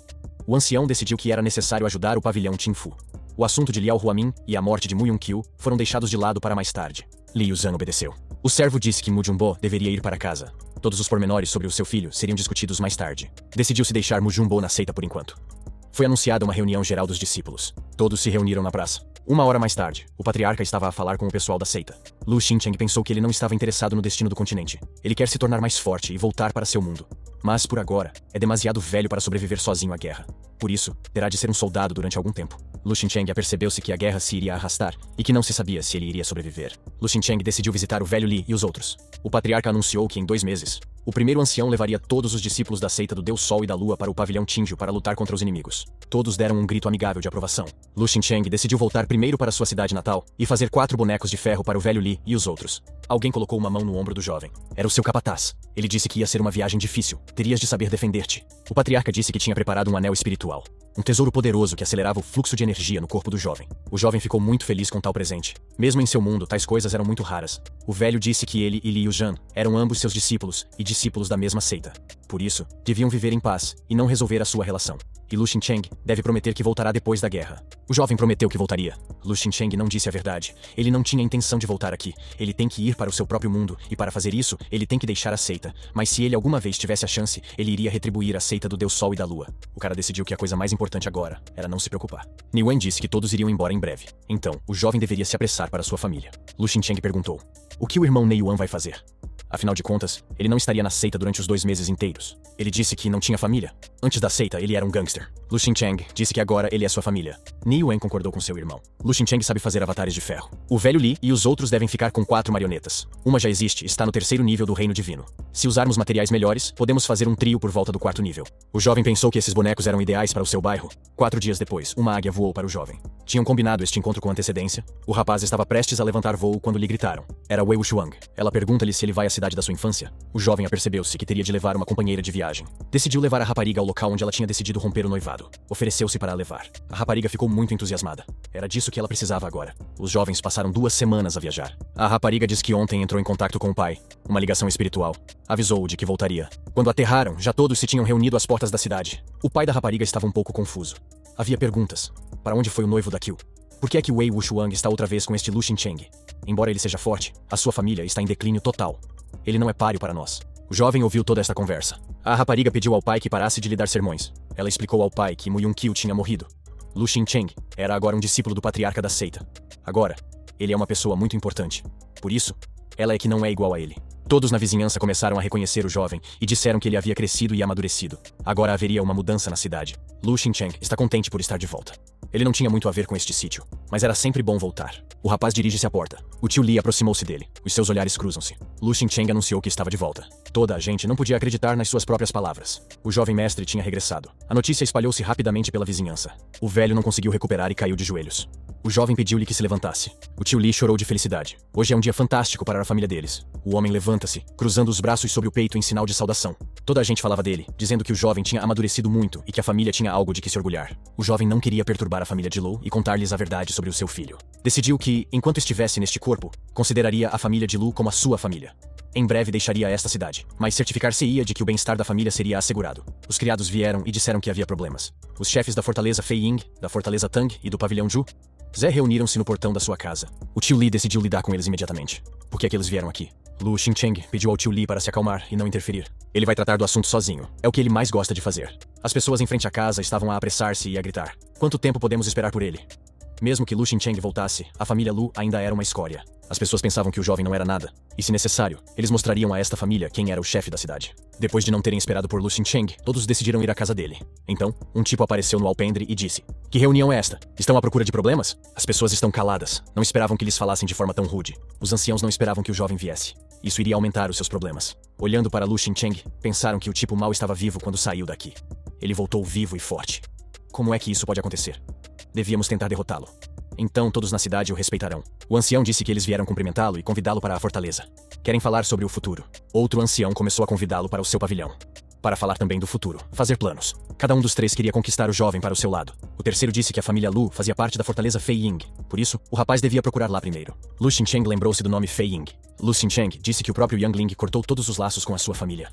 O ancião decidiu que era necessário ajudar o pavilhão Qingfu. O assunto de Liao Huamin e a morte de Mu Yunqiu foram deixados de lado para mais tarde. Li Yuzhan obedeceu. O servo disse que Mu Jumbo deveria ir para casa. Todos os pormenores sobre o seu filho seriam discutidos mais tarde. Decidiu-se deixar Mu Jumbo na seita por enquanto. Foi anunciada uma reunião geral dos discípulos. Todos se reuniram na praça. 1 hora mais tarde, o patriarca estava a falar com o pessoal da seita. Lu Xincheng pensou que ele não estava interessado no destino do continente. Ele quer se tornar mais forte e voltar para seu mundo. Mas, por agora, é demasiado velho para sobreviver sozinho à guerra. Por isso, terá de ser um soldado durante algum tempo. Lu Xincheng apercebeu-se que a guerra se iria arrastar e que não se sabia se ele iria sobreviver. Lu Xincheng decidiu visitar o velho Li e os outros. O patriarca anunciou que em 2 meses, o primeiro ancião levaria todos os discípulos da seita do Deus Sol e da Lua para o pavilhão Tinju para lutar contra os inimigos. Todos deram um grito amigável de aprovação. Lu Xincheng decidiu voltar primeiro para sua cidade natal e fazer 4 bonecos de ferro para o velho Li e os outros. Alguém colocou uma mão no ombro do jovem. Era o seu capataz. Ele disse que ia ser uma viagem difícil. Terias de saber defender-te. O patriarca disse que tinha preparado um anel espiritual. Um tesouro poderoso que acelerava o fluxo de energia no corpo do jovem. O jovem ficou muito feliz com tal presente. Mesmo em seu mundo, tais coisas eram muito raras. O velho disse que ele e Liu Zhan eram ambos seus discípulos e discípulos da mesma seita. Por isso, deviam viver em paz e não resolver a sua relação. E Lu Xincheng deve prometer que voltará depois da guerra. O jovem prometeu que voltaria. Lu Xincheng não disse a verdade. Ele não tinha intenção de voltar aqui. Ele tem que ir para o seu próprio mundo, e para fazer isso, ele tem que deixar a seita. Mas se ele alguma vez tivesse a chance, ele iria retribuir a seita do Deus Sol e da Lua. O cara decidiu que a coisa mais importante agora era não se preocupar. Niwen disse que todos iriam embora em breve. Então, o jovem deveria se apressar para sua família. Lu Xincheng perguntou: o que o irmão Neiyuan vai fazer? Afinal de contas, ele não estaria na seita durante os 2 meses inteiros. Ele disse que não tinha família. Antes da seita, ele era um gangster. Lu Xincheng disse que agora ele é sua família. Niwen concordou com seu irmão. Lu Xincheng sabe fazer avatares de ferro. O velho Li e os outros devem ficar com 4 marionetas. Uma já existe e está no 3º nível do Reino Divino. Se usarmos materiais melhores, podemos fazer um trio por volta do 4º nível. O jovem pensou que esses bonecos eram ideais para o seu bairro. 4 dias depois, uma águia voou para o jovem. Tinham combinado este encontro com antecedência. O rapaz estava prestes a levantar voo quando lhe gritaram. Era Wei Wuxiang. Ela pergunta-lhe se ele vai à cidade da sua infância. O jovem apercebeu-se que teria de levar uma companheira de viagem. Decidiu levar a rapariga ao local onde ela tinha decidido romper o noivado. Ofereceu-se para a levar. A rapariga ficou muito entusiasmada. Era disso que ela precisava agora. Os jovens passaram 2 semanas a viajar. A rapariga diz que ontem entrou em contato com o pai. Uma ligação espiritual. Avisou-o de que voltaria. Quando aterraram, já todos se tinham reunido às portas da cidade. O pai da rapariga estava um pouco confuso. Havia perguntas. Para onde foi o noivo da Qiu? Por que é que Wei Wuxiang está outra vez com este Lu Xincheng? Embora ele seja forte, a sua família está em declínio total. Ele não é páreo para nós. O jovem ouviu toda esta conversa. A rapariga pediu ao pai que parasse de lhe dar sermões. Ela explicou ao pai que Mu Yun-Qiu tinha morrido. Lu Xincheng era agora um discípulo do patriarca da seita. Agora, ele é uma pessoa muito importante. Por isso, ela é que não é igual a ele. Todos na vizinhança começaram a reconhecer o jovem e disseram que ele havia crescido e amadurecido. Agora haveria uma mudança na cidade. Lu Xincheng está contente por estar de volta. Ele não tinha muito a ver com este sítio, mas era sempre bom voltar. O rapaz dirige-se à porta. O tio Li aproximou-se dele. Os seus olhares cruzam-se. Lu Xincheng anunciou que estava de volta. Toda a gente não podia acreditar nas suas próprias palavras. O jovem mestre tinha regressado. A notícia espalhou-se rapidamente pela vizinhança. O velho não conseguiu recuperar e caiu de joelhos. O jovem pediu-lhe que se levantasse. O tio Li chorou de felicidade. Hoje é um dia fantástico para a família deles. O homem levanta-se, cruzando os braços sobre o peito em sinal de saudação. Toda a gente falava dele, dizendo que o jovem tinha amadurecido muito e que a família tinha algo de que se orgulhar. O jovem não queria perturbar a família de Lu e contar-lhes a verdade sobre o seu filho. Decidiu que, enquanto estivesse neste corpo, consideraria a família de Lu como a sua família. Em breve deixaria esta cidade, mas certificar-se-ia de que o bem-estar da família seria assegurado. Os criados vieram e disseram que havia problemas. Os chefes da fortaleza Fei Ying, da fortaleza Tang e do pavilhão Zhu Zé reuniram-se no portão da sua casa. O tio Li decidiu lidar com eles imediatamente. Por que é que eles vieram aqui? Lu Xincheng pediu ao tio Li para se acalmar e não interferir. Ele vai tratar do assunto sozinho. É o que ele mais gosta de fazer. As pessoas em frente à casa estavam a apressar-se e a gritar. Quanto tempo podemos esperar por ele? Mesmo que Lu Xincheng voltasse, a família Lu ainda era uma escória. As pessoas pensavam que o jovem não era nada. E se necessário, eles mostrariam a esta família quem era o chefe da cidade. Depois de não terem esperado por Lu Xincheng, todos decidiram ir à casa dele. Então, um tipo apareceu no alpendre e disse: Que reunião é esta? Estão à procura de problemas? As pessoas estão caladas. Não esperavam que lhes falassem de forma tão rude. Os anciãos não esperavam que o jovem viesse. Isso iria aumentar os seus problemas. Olhando para Lu Xincheng, pensaram que o tipo mau estava vivo quando saiu daqui. Ele voltou vivo e forte. Como é que isso pode acontecer? Devíamos tentar derrotá-lo. Então todos na cidade o respeitarão. O ancião disse que eles vieram cumprimentá-lo e convidá-lo para a fortaleza. Querem falar sobre o futuro. Outro ancião começou a convidá-lo para o seu pavilhão. Para falar também do futuro, fazer planos. Cada um dos 3 queria conquistar o jovem para o seu lado. O terceiro disse que a família Lu fazia parte da fortaleza Fei Ying. Por isso, o rapaz devia procurar lá primeiro. Lu Xincheng lembrou-se do nome Fei Ying. Lu Xincheng disse que o próprio Yang Ling cortou todos os laços com a sua família.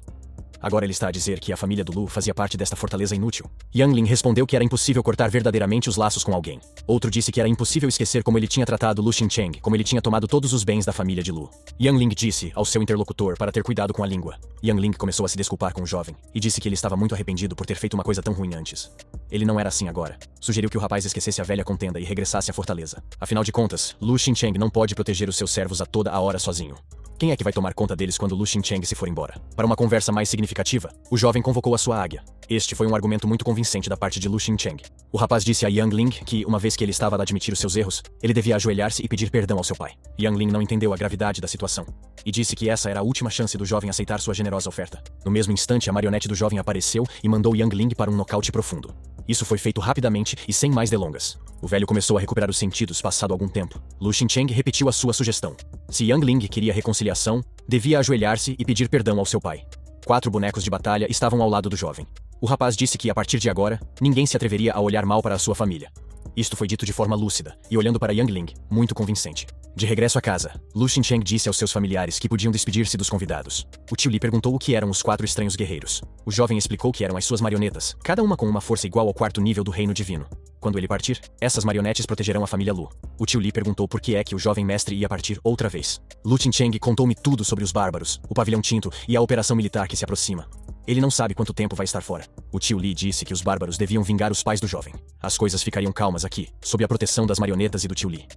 Agora ele está a dizer que a família do Lu fazia parte desta fortaleza inútil. Yang Ling respondeu que era impossível cortar verdadeiramente os laços com alguém. Outro disse que era impossível esquecer como ele tinha tratado Lu Xincheng, como ele tinha tomado todos os bens da família de Lu. Yang Ling disse ao seu interlocutor para ter cuidado com a língua. Yang Ling começou a se desculpar com o jovem, e disse que ele estava muito arrependido por ter feito uma coisa tão ruim antes. Ele não era assim agora. Sugeriu que o rapaz esquecesse a velha contenda e regressasse à fortaleza. Afinal de contas, Lu Xincheng não pode proteger os seus servos a toda a hora sozinho. Quem é que vai tomar conta deles quando Lu Xincheng se for embora? Para uma conversa mais significativa, o jovem convocou a sua águia. Este foi um argumento muito convincente da parte de Lu Xincheng. O rapaz disse a Yang Ling que, uma vez que ele estava a admitir os seus erros, ele devia ajoelhar-se e pedir perdão ao seu pai. Yang Ling não entendeu a gravidade da situação e disse que essa era a última chance do jovem aceitar sua generosa oferta. No mesmo instante, a marionete do jovem apareceu e mandou Yang Ling para um nocaute profundo. Isso foi feito rapidamente e sem mais delongas. O velho começou a recuperar os sentidos passado algum tempo. Lu Xincheng repetiu a sua sugestão. Se Yang Ling queria reconciliação, devia ajoelhar-se e pedir perdão ao seu pai. 4 bonecos de batalha estavam ao lado do jovem. O rapaz disse que, a partir de agora, ninguém se atreveria a olhar mal para a sua família. Isto foi dito de forma lúcida e olhando para Yang Ling, muito convincente. De regresso à casa, Lu Xincheng disse aos seus familiares que podiam despedir-se dos convidados. O tio Li perguntou o que eram os 4 estranhos guerreiros. O jovem explicou que eram as suas marionetas, cada uma com uma força igual ao 4º nível do reino divino. Quando ele partir, essas marionetes protegerão a família Lu. O tio Li perguntou por que é que o jovem mestre ia partir outra vez. Lu Xincheng contou-me tudo sobre os bárbaros, o pavilhão tinto e a operação militar que se aproxima. Ele não sabe quanto tempo vai estar fora. O tio Li disse que os bárbaros deviam vingar os pais do jovem. As coisas ficariam calmas aqui, sob a proteção das marionetas e do tio Li.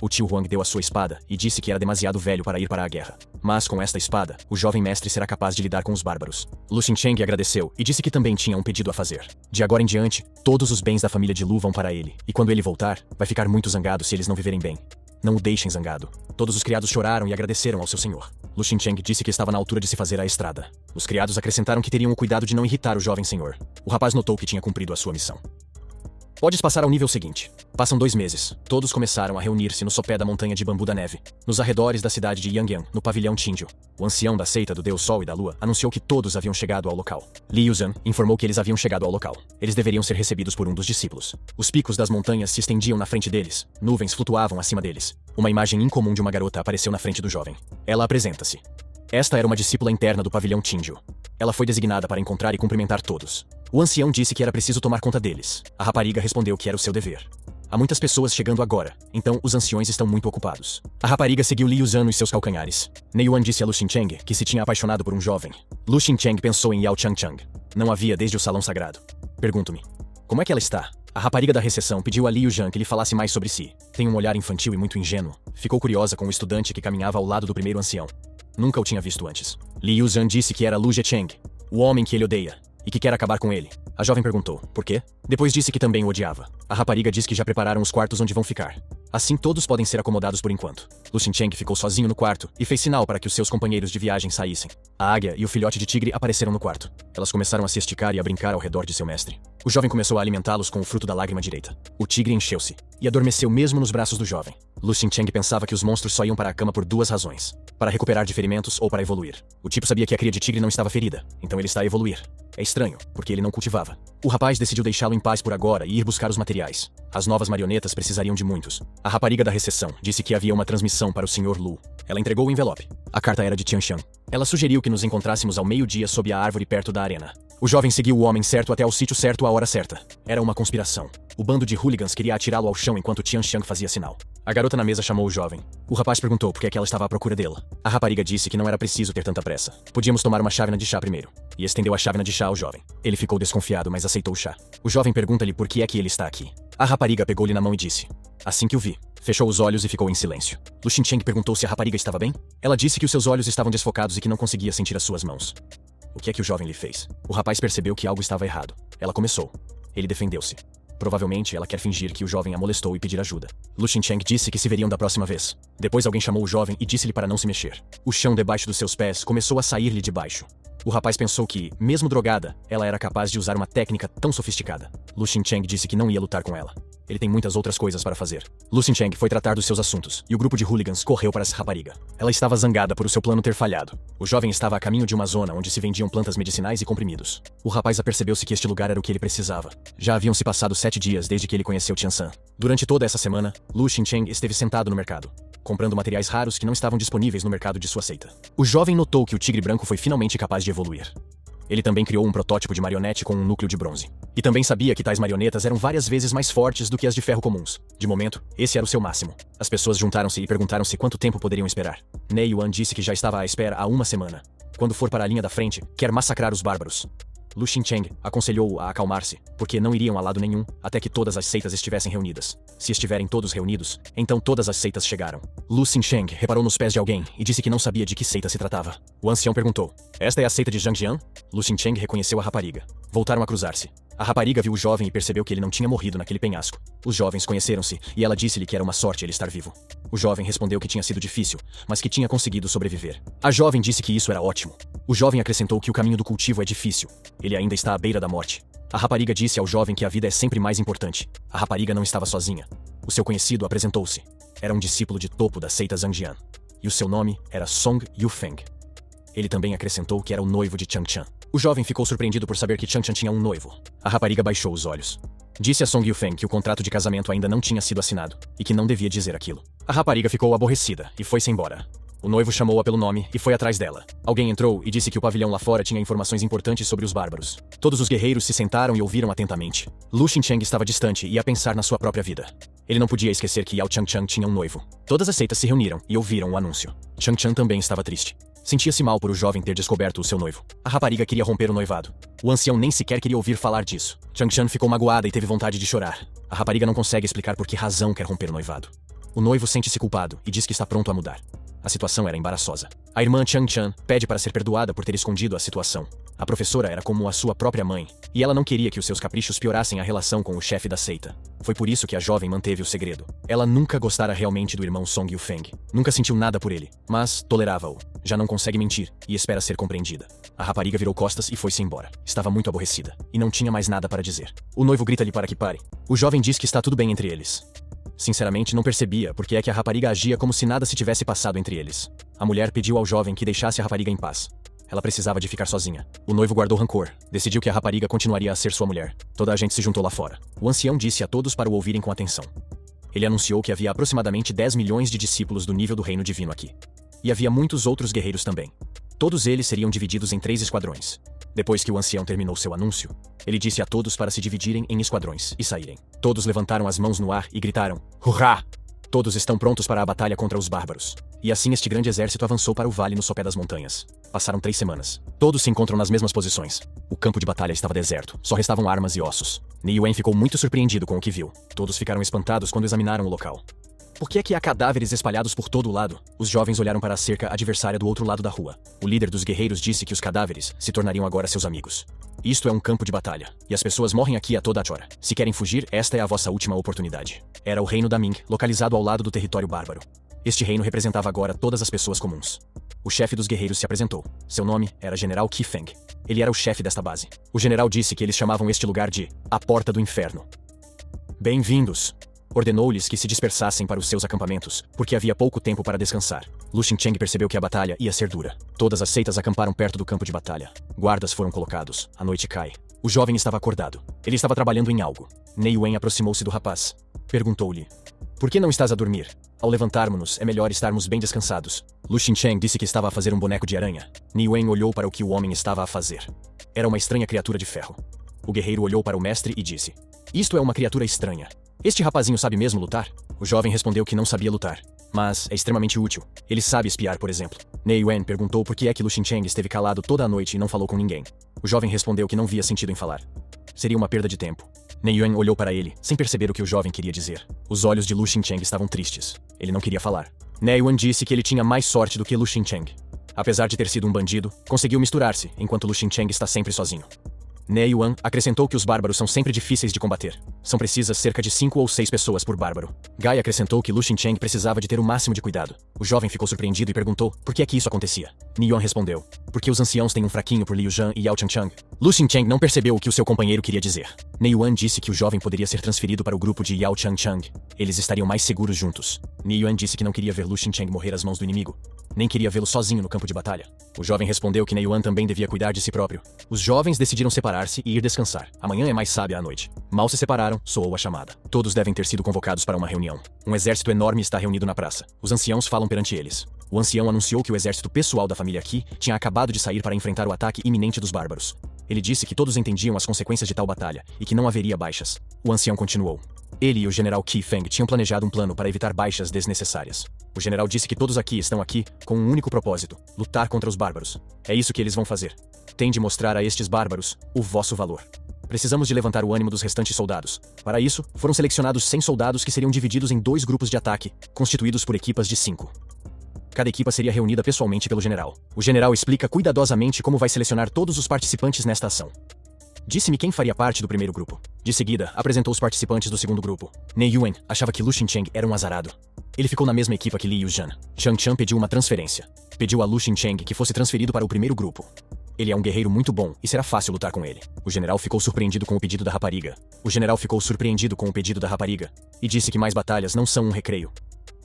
O tio Huang deu a sua espada e disse que era demasiado velho para ir para a guerra. Mas com esta espada, o jovem mestre será capaz de lidar com os bárbaros. Lu Xincheng agradeceu e disse que também tinha um pedido a fazer. De agora em diante, todos os bens da família de Lu vão para ele, e quando ele voltar, vai ficar muito zangado se eles não viverem bem. Não o deixem zangado. Todos os criados choraram e agradeceram ao seu senhor. Lu Xincheng disse que estava na altura de se fazer a estrada. Os criados acrescentaram que teriam o cuidado de não irritar o jovem senhor. O rapaz notou que tinha cumprido a sua missão. Podes passar ao nível seguinte. Passam 2 meses. Todos começaram a reunir-se no sopé da montanha de bambu da neve, nos arredores da cidade de Yangyang, no pavilhão Qingzhou. O ancião da seita do deus Sol e da Lua anunciou que todos haviam chegado ao local. Li Yuzhan informou que eles haviam chegado ao local. Eles deveriam ser recebidos por um dos discípulos. Os picos das montanhas se estendiam na frente deles. Nuvens flutuavam acima deles. Uma imagem incomum de uma garota apareceu na frente do jovem. Ela apresenta-se. Esta era uma discípula interna do pavilhão Qingzhou. Ela foi designada para encontrar e cumprimentar todos. O ancião disse que era preciso tomar conta deles. A rapariga respondeu que era o seu dever. Há muitas pessoas chegando agora, então os anciões estão muito ocupados. A rapariga seguiu Li Yuzhan nos seus calcanhares. Neiyuan disse a Lu Xincheng que se tinha apaixonado por um jovem. Lu Xincheng pensou em Yao Changchang. Não havia desde o salão sagrado. Pergunto-me, como é que ela está? A rapariga da recepção pediu a Li Yuzhan que lhe falasse mais sobre si. Tem um olhar infantil e muito ingênuo. Ficou curiosa com o estudante que caminhava ao lado do primeiro ancião. Nunca o tinha visto antes. Li Yuzhan disse que era Lu Zhecheng, o homem que ele odeia, e que quer acabar com ele. A jovem perguntou, por quê? Depois disse que também o odiava. A rapariga disse que já prepararam os quartos onde vão ficar. Assim todos podem ser acomodados por enquanto. Lu Xincheng ficou sozinho no quarto e fez sinal para que os seus companheiros de viagem saíssem. A águia e o filhote de tigre apareceram no quarto. Elas começaram a se esticar e a brincar ao redor de seu mestre. O jovem começou a alimentá-los com o fruto da lágrima direita. O tigre encheu-se e adormeceu mesmo nos braços do jovem. Lu Xincheng pensava que os monstros só iam para a cama por 2 razões. Para recuperar de ferimentos ou para evoluir. O tipo sabia que a cria de tigre não estava ferida, então ele está a evoluir. É estranho, porque ele não cultivava. O rapaz decidiu deixá-lo em paz por agora e ir buscar os materiais. As novas marionetas precisariam de muitos. A rapariga da recepção disse que havia uma transmissão para o Sr. Lu. Ela entregou o envelope. A carta era de Tianshan. Ela sugeriu que nos encontrássemos ao meio-dia sob a árvore perto da arena. O jovem seguiu o homem certo até ao sítio certo à hora certa. Era uma conspiração. O bando de hooligans queria atirá-lo ao chão enquanto Tianshan fazia sinal. A garota na mesa chamou o jovem. O rapaz perguntou por que ela estava à procura dele. A rapariga disse que não era preciso ter tanta pressa. Podíamos tomar uma chávena de chá primeiro. E estendeu a chávena de chá ao jovem. Ele ficou desconfiado, mas aceitou o chá. O jovem pergunta-lhe por que é que ele está aqui. A rapariga pegou-lhe na mão e disse, assim que o vi. Fechou os olhos e ficou em silêncio. Lu Xincheng perguntou se a rapariga estava bem. Ela disse que os seus olhos estavam desfocados e que não conseguia sentir as suas mãos. O que é que o jovem lhe fez? O rapaz percebeu que algo estava errado. Ela começou. Ele defendeu-se. Provavelmente ela quer fingir que o jovem a molestou e pedir ajuda. Lu Xincheng disse que se veriam da próxima vez. Depois alguém chamou o jovem e disse-lhe para não se mexer. O chão debaixo dos seus pés começou a sair-lhe de baixo. O rapaz pensou que, mesmo drogada, ela era capaz de usar uma técnica tão sofisticada. Lu Xincheng disse que não ia lutar com ela. Ele tem muitas outras coisas para fazer. Lu Xincheng foi tratar dos seus assuntos, e o grupo de hooligans correu para essa rapariga. Ela estava zangada por o seu plano ter falhado. O jovem estava a caminho de uma zona onde se vendiam plantas medicinais e comprimidos. O rapaz apercebeu-se que este lugar era o que ele precisava. Já haviam se passado 7 dias desde que ele conheceu Tianshan. Durante toda essa semana, Lu Xincheng esteve sentado no mercado, comprando materiais raros que não estavam disponíveis no mercado de sua seita. O jovem notou que o tigre branco foi finalmente capaz de evoluir. Ele também criou um protótipo de marionete com um núcleo de bronze. E também sabia que tais marionetas eram várias vezes mais fortes do que as de ferro comuns. De momento, esse era o seu máximo. As pessoas juntaram-se e perguntaram-se quanto tempo poderiam esperar. Neiyuan disse que já estava à espera há 1 semana. Quando for para a linha da frente, quer massacrar os bárbaros. Lu Xincheng aconselhou-o a acalmar-se, porque não iriam a lado nenhum até que todas as seitas estivessem reunidas. Se estiverem todos reunidos, então todas as seitas chegaram. Lu Xincheng reparou nos pés de alguém e disse que não sabia de que seita se tratava. O ancião perguntou: "Esta é a seita de Zhang Jian?" Lu Xincheng reconheceu a rapariga. Voltaram a cruzar-se. A rapariga viu o jovem e percebeu que ele não tinha morrido naquele penhasco. Os jovens conheceram-se e ela disse-lhe que era uma sorte ele estar vivo. O jovem respondeu que tinha sido difícil, mas que tinha conseguido sobreviver. A jovem disse que isso era ótimo. O jovem acrescentou que o caminho do cultivo é difícil. Ele ainda está à beira da morte. A rapariga disse ao jovem que a vida é sempre mais importante. A rapariga não estava sozinha. O seu conhecido apresentou-se. Era um discípulo de topo da seita Zhangjian. E o seu nome era Song Yufeng. Ele também acrescentou que era o noivo de Chang Chan. O jovem ficou surpreendido por saber que Chang Chan tinha um noivo. A rapariga baixou os olhos. Disse a Song Yufeng que o contrato de casamento ainda não tinha sido assinado e que não devia dizer aquilo. A rapariga ficou aborrecida e foi-se embora. O noivo chamou-a pelo nome e foi atrás dela. Alguém entrou e disse que o pavilhão lá fora tinha informações importantes sobre os bárbaros. Todos os guerreiros se sentaram e ouviram atentamente. Lu Xincheng estava distante e a pensar na sua própria vida. Ele não podia esquecer que Yao Changchang tinha um noivo. Todas as seitas se reuniram e ouviram o anúncio. Chang Chan também estava triste. Sentia-se mal por o jovem ter descoberto o seu noivo. A rapariga queria romper o noivado. O ancião nem sequer queria ouvir falar disso. Chang Chan ficou magoada e teve vontade de chorar. A rapariga não consegue explicar por que razão quer romper o noivado. O noivo sente-se culpado e diz que está pronto a mudar. A situação era embaraçosa. A irmã Chang Chan pede para ser perdoada por ter escondido a situação. A professora era como a sua própria mãe, e ela não queria que os seus caprichos piorassem a relação com o chefe da seita. Foi por isso que a jovem manteve o segredo. Ela nunca gostara realmente do irmão Song Yufeng. Nunca sentiu nada por ele, mas tolerava-o. Já não consegue mentir e espera ser compreendida. A rapariga virou costas e foi-se embora. Estava muito aborrecida e não tinha mais nada para dizer. O noivo grita-lhe para que pare. O jovem diz que está tudo bem entre eles. Sinceramente, não percebia porque é que a rapariga agia como se nada se tivesse passado entre eles. A mulher pediu ao jovem que deixasse a rapariga em paz. Ela precisava de ficar sozinha. O noivo guardou rancor. Decidiu que a rapariga continuaria a ser sua mulher. Toda a gente se juntou lá fora. O ancião disse a todos para o ouvirem com atenção. Ele anunciou que havia aproximadamente 10 milhões de discípulos do nível do reino divino aqui. E havia muitos outros guerreiros também. Todos eles seriam divididos em 3 esquadrões. Depois que o ancião terminou seu anúncio, ele disse a todos para se dividirem em esquadrões e saírem. Todos levantaram as mãos no ar e gritaram: "Hurrá! Todos estão prontos para a batalha contra os bárbaros." E assim este grande exército avançou para o vale no sopé das montanhas. Passaram 3 semanas. Todos se encontram nas mesmas posições. O campo de batalha estava deserto. Só restavam armas e ossos. Ni Yuan ficou muito surpreendido com o que viu. Todos ficaram espantados quando examinaram o local. Por que é que há cadáveres espalhados por todo o lado? Os jovens olharam para a cerca adversária do outro lado da rua. O líder dos guerreiros disse que os cadáveres se tornariam agora seus amigos. Isto é um campo de batalha, e as pessoas morrem aqui a toda a hora. Se querem fugir, esta é a vossa última oportunidade. Era o reino da Ming, localizado ao lado do território bárbaro. Este reino representava agora todas as pessoas comuns. O chefe dos guerreiros se apresentou. Seu nome era General Qi Feng. Ele era o chefe desta base. O general disse que eles chamavam este lugar de A Porta do Inferno. Bem-vindos! Ordenou-lhes que se dispersassem para os seus acampamentos, porque havia pouco tempo para descansar. Lu Xincheng percebeu que a batalha ia ser dura. Todas as seitas acamparam perto do campo de batalha. Guardas foram colocados. A noite cai. O jovem estava acordado. Ele estava trabalhando em algo. Ni Yuan aproximou-se do rapaz. Perguntou-lhe: "Por que não estás a dormir? Ao levantarmos-nos, é melhor estarmos bem descansados." Lu Xincheng disse que estava a fazer um boneco de aranha. Ni Yuan olhou para o que o homem estava a fazer. Era uma estranha criatura de ferro. O guerreiro olhou para o mestre e disse: "Isto é uma criatura estranha. Este rapazinho sabe mesmo lutar?" O jovem respondeu que não sabia lutar, mas é extremamente útil. Ele sabe espiar, por exemplo. Ni Yuan perguntou por que é que Lu Xincheng esteve calado toda a noite e não falou com ninguém. O jovem respondeu que não via sentido em falar. Seria uma perda de tempo. Ni Yuan olhou para ele, sem perceber o que o jovem queria dizer. Os olhos de Lu Xincheng estavam tristes. Ele não queria falar. Ni Yuan disse que ele tinha mais sorte do que Lu Xincheng. Apesar de ter sido um bandido, conseguiu misturar-se, enquanto Lu Xincheng está sempre sozinho. Ni Yuan acrescentou que os bárbaros são sempre difíceis de combater. São precisas cerca de 5 ou 6 pessoas por bárbaro. Gai acrescentou que Lu Xincheng precisava de ter o máximo de cuidado. O jovem ficou surpreendido e perguntou por que é que isso acontecia. Ni Yuan respondeu: "Porque os anciãos têm um fraquinho por Liu Zhan e Yao Changchang." Lu Xincheng não percebeu o que o seu companheiro queria dizer. Ni Yuan disse que o jovem poderia ser transferido para o grupo de Yao Changchang. Eles estariam mais seguros juntos. Ni Yuan disse que não queria ver Lu Xincheng morrer às mãos do inimigo. Nem queria vê-lo sozinho no campo de batalha. O jovem respondeu que Ni Yuan também devia cuidar de si próprio. Os jovens decidiram separar-se e ir descansar. Amanhã é mais sábia à noite. Mal se separaram, soou a chamada. Todos devem ter sido convocados para uma reunião. Um exército enorme está reunido na praça. Os anciãos falam perante eles. O ancião anunciou que o exército pessoal da família Qi tinha acabado de sair para enfrentar o ataque iminente dos bárbaros. Ele disse que todos entendiam as consequências de tal batalha e que não haveria baixas. O ancião continuou: Ele e o general Qi Feng tinham planejado um plano para evitar baixas desnecessárias. O general disse que todos aqui estão aqui com um único propósito: lutar contra os bárbaros. É isso que eles vão fazer. Tem de mostrar a estes bárbaros o vosso valor. Precisamos de levantar o ânimo dos restantes soldados. Para isso, foram selecionados 100 soldados que seriam divididos em 2 grupos de ataque, constituídos por equipas de 5. Cada equipa seria reunida pessoalmente pelo general. O general explica cuidadosamente como vai selecionar todos os participantes nesta ação. Disse-me quem faria parte do primeiro grupo. De seguida, apresentou os participantes do segundo grupo. Nei Yuan achava que Lu Xincheng era um azarado. Ele ficou na mesma equipa que Li Yuzhan. Chang Chan pediu uma transferência. Pediu a Lu Xincheng que fosse transferido para o primeiro grupo. Ele é um guerreiro muito bom e será fácil lutar com ele. O general ficou surpreendido com o pedido da rapariga. E disse que mais batalhas não são um recreio.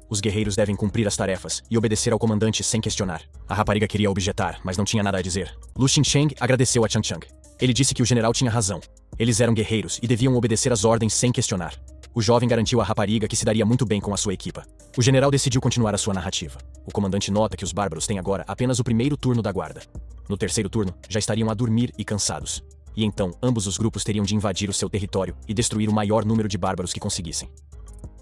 Os guerreiros devem cumprir as tarefas e obedecer ao comandante sem questionar. A rapariga queria objetar, mas não tinha nada a dizer. Lu Xincheng agradeceu a Chang Chang. Ele disse que o general tinha razão. Eles eram guerreiros e deviam obedecer às ordens sem questionar. O jovem garantiu à rapariga que se daria muito bem com a sua equipa. O general decidiu continuar a sua narrativa. O comandante nota que os bárbaros têm agora apenas o primeiro turno da guarda. No terceiro turno, já estariam a dormir e cansados. E então, ambos os grupos teriam de invadir o seu território e destruir o maior número de bárbaros que conseguissem.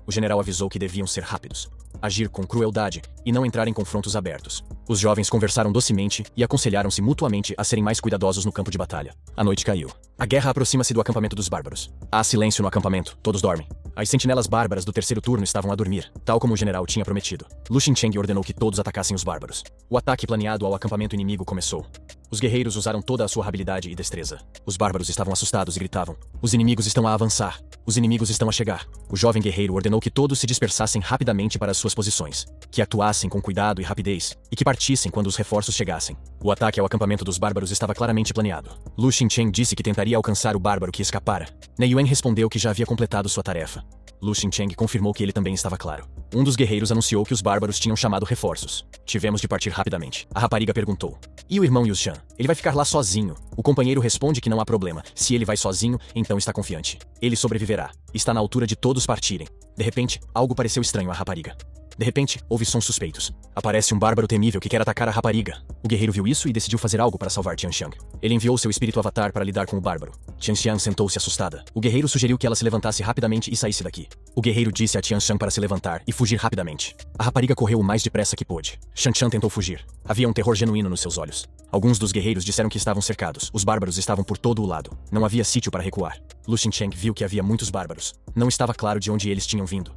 O general avisou que deviam ser rápidos, agir com crueldade e não entrar em confrontos abertos. Os jovens conversaram docemente e aconselharam-se mutuamente a serem mais cuidadosos no campo de batalha. A noite caiu. A guerra aproxima-se do acampamento dos bárbaros. Há silêncio no acampamento, todos dormem. As sentinelas bárbaras do terceiro turno estavam a dormir, tal como o general tinha prometido. Lu Xincheng ordenou que todos atacassem os bárbaros. O ataque planeado ao acampamento inimigo começou. Os guerreiros usaram toda a sua habilidade e destreza. Os bárbaros estavam assustados e gritavam: "Os inimigos estão a avançar! Os inimigos estão a chegar!" O jovem guerreiro ordenou que todos se dispersassem rapidamente para as suas posições, que atuassem com cuidado e rapidez, e que partissem quando os reforços chegassem. O ataque ao acampamento dos bárbaros estava claramente planeado. Lu Xincheng disse que tentaria alcançar o bárbaro que escapara. Nei Yuan respondeu que já havia completado sua tarefa. Lu Xincheng confirmou que ele também estava claro. Um dos guerreiros anunciou que os bárbaros tinham chamado reforços. Tivemos de partir rapidamente. A rapariga perguntou: "E o irmão Yuzhan? Ele vai ficar lá sozinho?" O companheiro responde que não há problema. Se ele vai sozinho, então está confiante. Ele sobreviverá. Está na altura de todos partirem. De repente, algo pareceu estranho à rapariga. De repente, houve sons suspeitos. Aparece um bárbaro temível que quer atacar a rapariga. O guerreiro viu isso e decidiu fazer algo para salvar Tianxiang. Ele enviou seu espírito avatar para lidar com o bárbaro. Tianxiang sentou-se assustada. O guerreiro sugeriu que ela se levantasse rapidamente e saísse daqui. O guerreiro disse a Tianxiang para se levantar e fugir rapidamente. A rapariga correu o mais depressa que pôde. Shanshan tentou fugir. Havia um terror genuíno nos seus olhos. Alguns dos guerreiros disseram que estavam cercados. Os bárbaros estavam por todo o lado. Não havia sítio para recuar. Lu Xincheng viu que havia muitos bárbaros. Não estava claro de onde eles tinham vindo.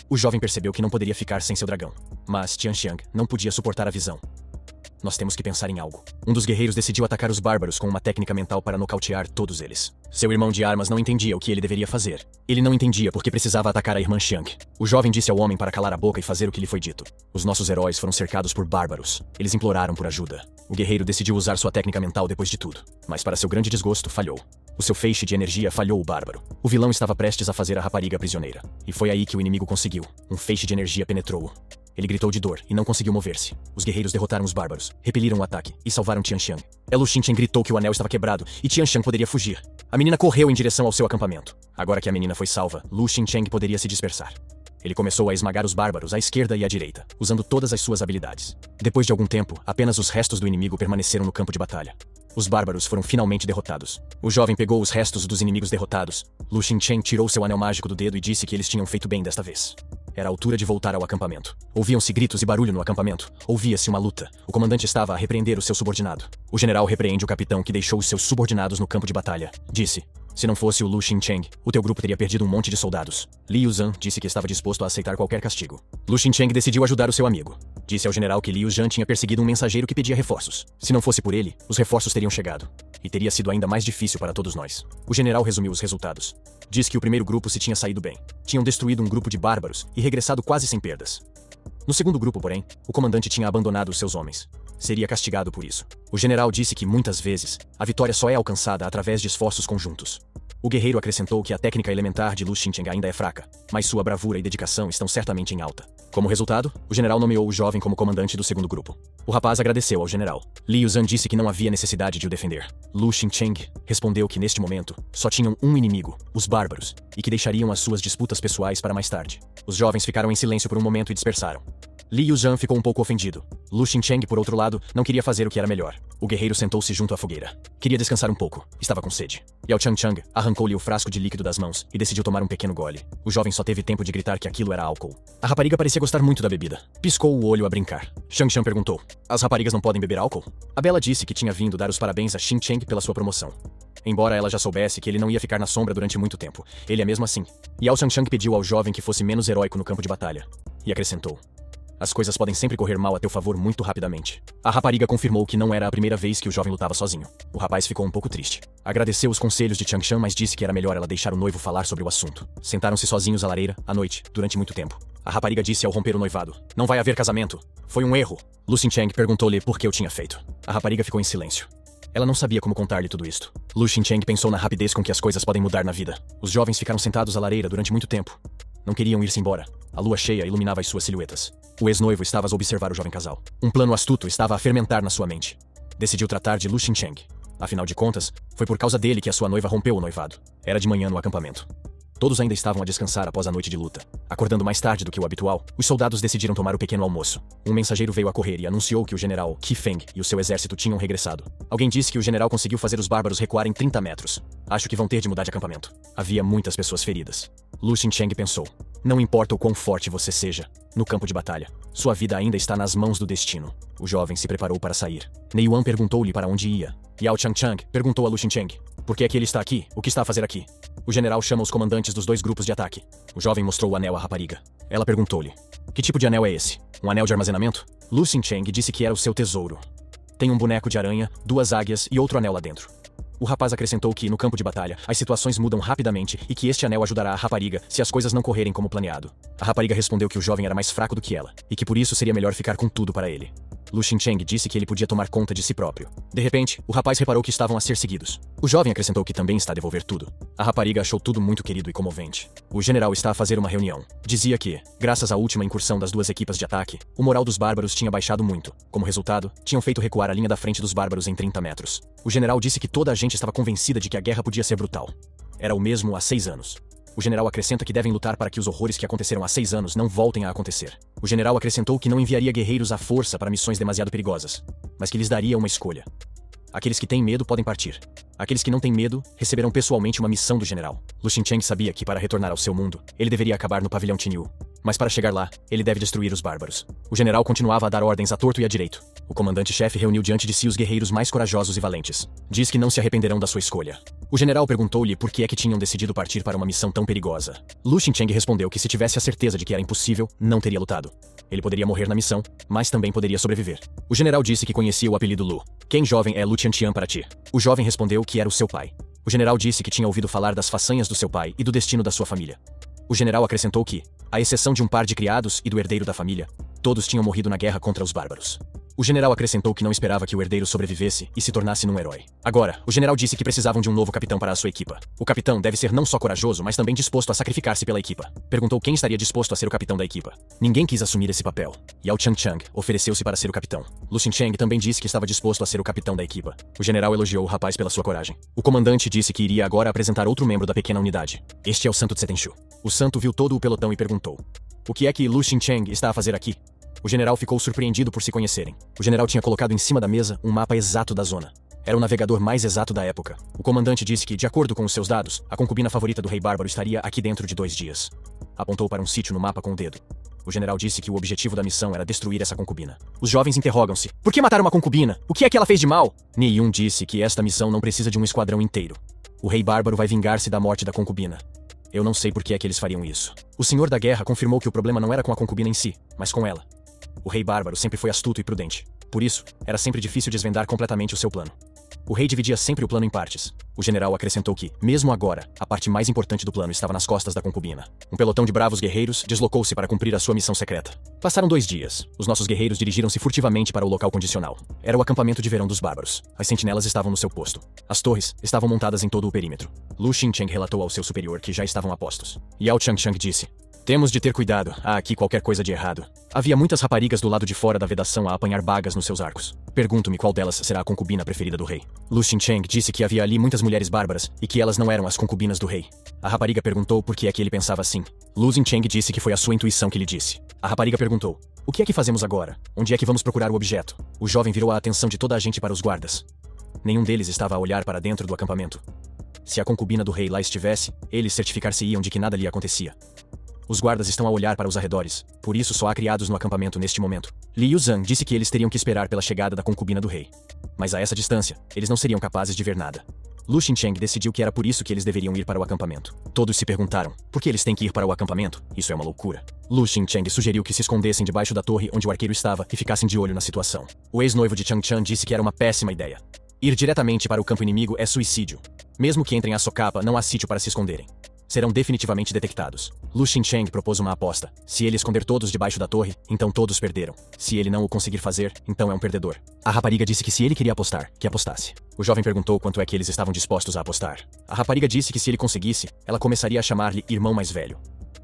O jovem percebeu que não poderia ficar sem seu dragão. Mas Tianxiang não podia suportar a visão. Nós temos que pensar em algo. Um dos guerreiros decidiu atacar os bárbaros com uma técnica mental para nocautear todos eles. Seu irmão de armas não entendia o que ele deveria fazer. Ele não entendia porque precisava atacar a irmã Xiang. O jovem disse ao homem para calar a boca e fazer o que lhe foi dito. Os nossos heróis foram cercados por bárbaros. Eles imploraram por ajuda. O guerreiro decidiu usar sua técnica mental depois de tudo. Mas para seu grande desgosto, falhou. O seu feixe de energia falhou o bárbaro. O vilão estava prestes a fazer a rapariga prisioneira. E foi aí que o inimigo conseguiu. Um feixe de energia penetrou-o. Ele gritou de dor e não conseguiu mover-se. Os guerreiros derrotaram os bárbaros, repeliram o ataque e salvaram Tianxiang. Lu Xincheng gritou que o anel estava quebrado e Tianxiang poderia fugir. A menina correu em direção ao seu acampamento. Agora que a menina foi salva, Lu Xincheng poderia se dispersar. Ele começou a esmagar os bárbaros à esquerda e à direita, usando todas as suas habilidades. Depois de algum tempo, apenas os restos do inimigo permaneceram no campo de batalha. Os bárbaros foram finalmente derrotados. O jovem pegou os restos dos inimigos derrotados. Lu Xincheng tirou seu anel mágico do dedo e disse que eles tinham feito bem desta vez. Era a altura de voltar ao acampamento. Ouviam-se gritos e barulho no acampamento. Ouvia-se uma luta. O comandante estava a repreender o seu subordinado. O general repreende o capitão que deixou os seus subordinados no campo de batalha. Disse: "Se não fosse o Lu Xincheng, o teu grupo teria perdido um monte de soldados." Li Yuzhan disse que estava disposto a aceitar qualquer castigo. Lu Xincheng decidiu ajudar o seu amigo. Disse ao general que Li Yuzhan tinha perseguido um mensageiro que pedia reforços. Se não fosse por ele, os reforços teriam chegado. E teria sido ainda mais difícil para todos nós. O general resumiu os resultados. Diz que o primeiro grupo se tinha saído bem. Tinham destruído um grupo de bárbaros e regressado quase sem perdas. No segundo grupo, porém, o comandante tinha abandonado os seus homens. Seria castigado por isso. O general disse que, muitas vezes, a vitória só é alcançada através de esforços conjuntos. O guerreiro acrescentou que a técnica elementar de Lu Xincheng ainda é fraca, mas sua bravura e dedicação estão certamente em alta. Como resultado, o general nomeou o jovem como comandante do segundo grupo. O rapaz agradeceu ao general. Li Yuzhan disse que não havia necessidade de o defender. Lu Xincheng respondeu que, neste momento, só tinham um inimigo, os bárbaros, e que deixariam as suas disputas pessoais para mais tarde. Os jovens ficaram em silêncio por um momento e dispersaram. Li Yuzhan ficou um pouco ofendido. Lu Xincheng, por outro lado, não queria fazer o que era melhor. O guerreiro sentou-se junto à fogueira. Queria descansar um pouco. Estava com sede. Yao Changchang arrancou-lhe o frasco de líquido das mãos e decidiu tomar um pequeno gole. O jovem só teve tempo de gritar que aquilo era álcool. A rapariga parecia gostar muito da bebida. Piscou o olho a brincar. Shang perguntou: as raparigas não podem beber álcool? A bela disse que tinha vindo dar os parabéns a Xincheng pela sua promoção. Embora ela já soubesse que ele não ia ficar na sombra durante muito tempo, ele é mesmo assim. Yao Changchang pediu ao jovem que fosse menos heróico no campo de batalha. E acrescentou: as coisas podem sempre correr mal a teu favor muito rapidamente. A rapariga confirmou que não era a primeira vez que o jovem lutava sozinho. O rapaz ficou um pouco triste. Agradeceu os conselhos de Changshan, mas disse que era melhor ela deixar o noivo falar sobre o assunto. Sentaram-se sozinhos à lareira, à noite, durante muito tempo. A rapariga disse ao romper o noivado: não vai haver casamento. Foi um erro. Lu Xincheng perguntou-lhe por que eu tinha feito. A rapariga ficou em silêncio. Ela não sabia como contar-lhe tudo isto. Lu Xincheng pensou na rapidez com que as coisas podem mudar na vida. Os jovens ficaram sentados à lareira durante muito tempo. Não queriam ir-se embora. A lua cheia iluminava as suas silhuetas. O ex-noivo estava a observar o jovem casal. Um plano astuto estava a fermentar na sua mente. Decidiu tratar de Lu Xincheng. Afinal de contas, foi por causa dele que a sua noiva rompeu o noivado. Era de manhã no acampamento. Todos ainda estavam a descansar após a noite de luta. Acordando mais tarde do que o habitual, os soldados decidiram tomar o pequeno almoço. Um mensageiro veio a correr e anunciou que o general Qi Feng e o seu exército tinham regressado. Alguém disse que o general conseguiu fazer os bárbaros recuarem 30 metros. Acho que vão ter de mudar de acampamento. Havia muitas pessoas feridas. Lu Xincheng pensou: não importa o quão forte você seja, no campo de batalha, sua vida ainda está nas mãos do destino. O jovem se preparou para sair. Nei Yuan perguntou-lhe para onde ia. Yao Changchang perguntou a Lu Xincheng: por que é que ele está aqui? O que está a fazer aqui? O general chama os comandantes dos dois grupos de ataque. O jovem mostrou o anel à rapariga. Ela perguntou-lhe: que tipo de anel é esse? Um anel de armazenamento? Lu Xincheng disse que era o seu tesouro. Tem um boneco de aranha, 2 águias e outro anel lá dentro. O rapaz acrescentou que, no campo de batalha, as situações mudam rapidamente e que este anel ajudará a rapariga se as coisas não correrem como planeado. A rapariga respondeu que o jovem era mais fraco do que ela e que por isso seria melhor ficar com tudo para ele. Lu Xincheng disse que ele podia tomar conta de si próprio. De repente, o rapaz reparou que estavam a ser seguidos. O jovem acrescentou que também está a devolver tudo. A rapariga achou tudo muito querido e comovente. O general está a fazer uma reunião. Dizia que, graças à última incursão das 2 equipas de ataque, o moral dos bárbaros tinha baixado muito. Como resultado, tinham feito recuar a linha da frente dos bárbaros em 30 metros. O general disse que toda a gente estava convencida de que a guerra podia ser brutal. Era o mesmo há 6 anos. O general acrescenta que devem lutar para que os horrores que aconteceram há 6 anos não voltem a acontecer. O general acrescentou que não enviaria guerreiros à força para missões demasiado perigosas, mas que lhes daria uma escolha. Aqueles que têm medo podem partir. Aqueles que não têm medo receberão pessoalmente uma missão do general. Lu Xincheng sabia que, para retornar ao seu mundo, ele deveria acabar no pavilhão Tinyu. Mas para chegar lá, ele deve destruir os bárbaros. O general continuava a dar ordens a torto e a direito. O comandante-chefe reuniu diante de si os guerreiros mais corajosos e valentes. Diz que não se arrependerão da sua escolha. O general perguntou-lhe por que é que tinham decidido partir para uma missão tão perigosa. Lu Xincheng respondeu que se tivesse a certeza de que era impossível, não teria lutado. Ele poderia morrer na missão, mas também poderia sobreviver. O general disse que conhecia o apelido Lu. Quem jovem é Lu Tiantian para ti? O jovem respondeu que era o seu pai. O general disse que tinha ouvido falar das façanhas do seu pai e do destino da sua família. O general acrescentou que, à exceção de um par de criados e do herdeiro da família, todos tinham morrido na guerra contra os bárbaros. O general acrescentou que não esperava que o herdeiro sobrevivesse e se tornasse num herói. Agora, o general disse que precisavam de um novo capitão para a sua equipa. O capitão deve ser não só corajoso, mas também disposto a sacrificar-se pela equipa. Perguntou quem estaria disposto a ser o capitão da equipa. Ninguém quis assumir esse papel. Yao Changchang ofereceu-se para ser o capitão. Lu Xincheng também disse que estava disposto a ser o capitão da equipa. O general elogiou o rapaz pela sua coragem. O comandante disse que iria agora apresentar outro membro da pequena unidade. Este é o Santo Tsetenshu. O santo viu todo o pelotão e perguntou: o que é que Lu Xincheng está a fazer aqui? O general ficou surpreendido por se conhecerem. O general tinha colocado em cima da mesa um mapa exato da zona. Era o navegador mais exato da época. O comandante disse que, de acordo com os seus dados, a concubina favorita do rei bárbaro estaria aqui dentro de 2 dias. Apontou para um sítio no mapa com o dedo. O general disse que o objetivo da missão era destruir essa concubina. Os jovens interrogam-se: por que matar uma concubina? O que é que ela fez de mal? Ni Yun disse que esta missão não precisa de um esquadrão inteiro. O rei bárbaro vai vingar-se da morte da concubina. Eu não sei por que é que eles fariam isso. O senhor da guerra confirmou que o problema não era com a concubina em si, mas com ela. O rei bárbaro sempre foi astuto e prudente. Por isso, era sempre difícil desvendar completamente o seu plano. O rei dividia sempre o plano em partes. O general acrescentou que, mesmo agora, a parte mais importante do plano estava nas costas da concubina. Um pelotão de bravos guerreiros deslocou-se para cumprir a sua missão secreta. Passaram 2 dias. Os nossos guerreiros dirigiram-se furtivamente para o local condicional. Era o acampamento de verão dos bárbaros. As sentinelas estavam no seu posto. As torres estavam montadas em todo o perímetro. Lu Xincheng relatou ao seu superior que já estavam a postos. Yao Changchang disse: Temos de ter cuidado, há aqui qualquer coisa de errado. Havia muitas raparigas do lado de fora da vedação a apanhar bagas nos seus arcos. Pergunto-me qual delas será a concubina preferida do rei. Lu Xincheng disse que havia ali muitas mulheres bárbaras e que elas não eram as concubinas do rei. A rapariga perguntou por que é que ele pensava assim. Lu Xincheng disse que foi a sua intuição que lhe disse. A rapariga perguntou: o que é que fazemos agora? Onde é que vamos procurar o objeto? O jovem virou a atenção de toda a gente para os guardas. Nenhum deles estava a olhar para dentro do acampamento. Se a concubina do rei lá estivesse, eles certificar-se-iam de que nada lhe acontecia. Os guardas estão a olhar para os arredores, por isso só há criados no acampamento neste momento. Li Yuzhan disse que eles teriam que esperar pela chegada da concubina do rei. Mas a essa distância, eles não seriam capazes de ver nada. Lu Xincheng decidiu que era por isso que eles deveriam ir para o acampamento. Todos se perguntaram: por que eles têm que ir para o acampamento? Isso é uma loucura. Lu Xincheng sugeriu que se escondessem debaixo da torre onde o arqueiro estava e ficassem de olho na situação. O ex-noivo de Chang Chan disse que era uma péssima ideia. Ir diretamente para o campo inimigo é suicídio. Mesmo que entrem à socapa, não há sítio para se esconderem. Serão definitivamente detectados. Lu Xincheng propôs uma aposta. Se ele esconder todos debaixo da torre, então todos perderam. Se ele não o conseguir fazer, então é um perdedor. A rapariga disse que se ele queria apostar, que apostasse. O jovem perguntou quanto é que eles estavam dispostos a apostar. A rapariga disse que se ele conseguisse, ela começaria a chamar-lhe irmão mais velho.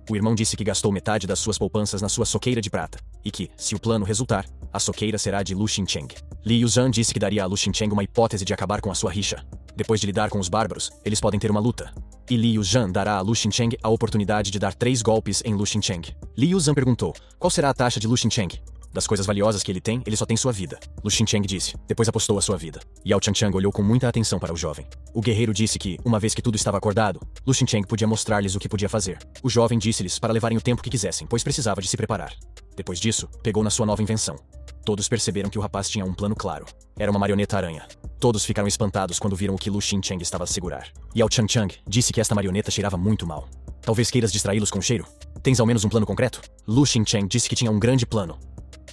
O irmão disse que gastou metade das suas poupanças na sua soqueira de prata, e que, se o plano resultar, a soqueira será de Lu Xincheng. Li Yuzhan disse que daria a Lu Xincheng uma hipótese de acabar com a sua rixa. Depois de lidar com os bárbaros, eles podem ter uma luta. E Li Yuzhan dará a Lu Xincheng a oportunidade de dar 3 golpes em Lu Xincheng. Li Yuzhan perguntou: qual será a taxa de Lu Xincheng? Das coisas valiosas que ele só tem sua vida. Lu Xincheng disse, depois apostou a sua vida. Yao Changchang olhou com muita atenção para o jovem. O guerreiro disse que, uma vez que tudo estava acordado, Lu Xincheng podia mostrar-lhes o que podia fazer. O jovem disse-lhes para levarem o tempo que quisessem, pois precisava de se preparar. Depois disso, pegou na sua nova invenção. Todos perceberam que o rapaz tinha um plano claro. Era uma marioneta aranha. Todos ficaram espantados quando viram o que Lu Xincheng estava a segurar. Yao Changchang disse que esta marioneta cheirava muito mal. Talvez queiras distraí-los com o cheiro? Tens ao menos um plano concreto? Lu Xincheng disse que tinha um grande plano.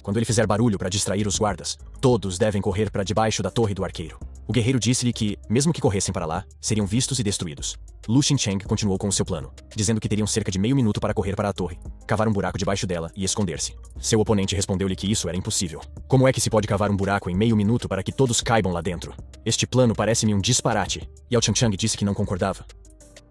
Quando ele fizer barulho para distrair os guardas, todos devem correr para debaixo da torre do arqueiro. O guerreiro disse-lhe que, mesmo que corressem para lá, seriam vistos e destruídos. Lu Xincheng continuou com o seu plano, dizendo que teriam cerca de meio minuto para correr para a torre, cavar um buraco debaixo dela e esconder-se. Seu oponente respondeu-lhe que isso era impossível. Como é que se pode cavar um buraco em meio minuto para que todos caibam lá dentro? Este plano parece-me um disparate. Yao Changchang disse que não concordava.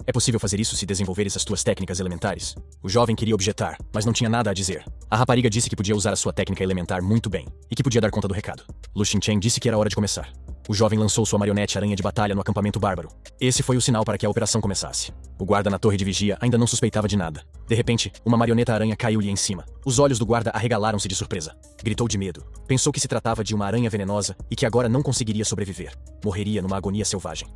É possível fazer isso se desenvolveres as tuas técnicas elementares? O jovem queria objetar, mas não tinha nada a dizer. A rapariga disse que podia usar a sua técnica elementar muito bem, e que podia dar conta do recado. Lu Xincheng disse que era hora de começar. O jovem lançou sua marionete aranha de batalha no acampamento bárbaro. Esse foi o sinal para que a operação começasse. O guarda na torre de vigia ainda não suspeitava de nada. De repente, uma marioneta aranha caiu-lhe em cima. Os olhos do guarda arregalaram-se de surpresa. Gritou de medo. Pensou que se tratava de uma aranha venenosa e que agora não conseguiria sobreviver. Morreria numa agonia selvagem.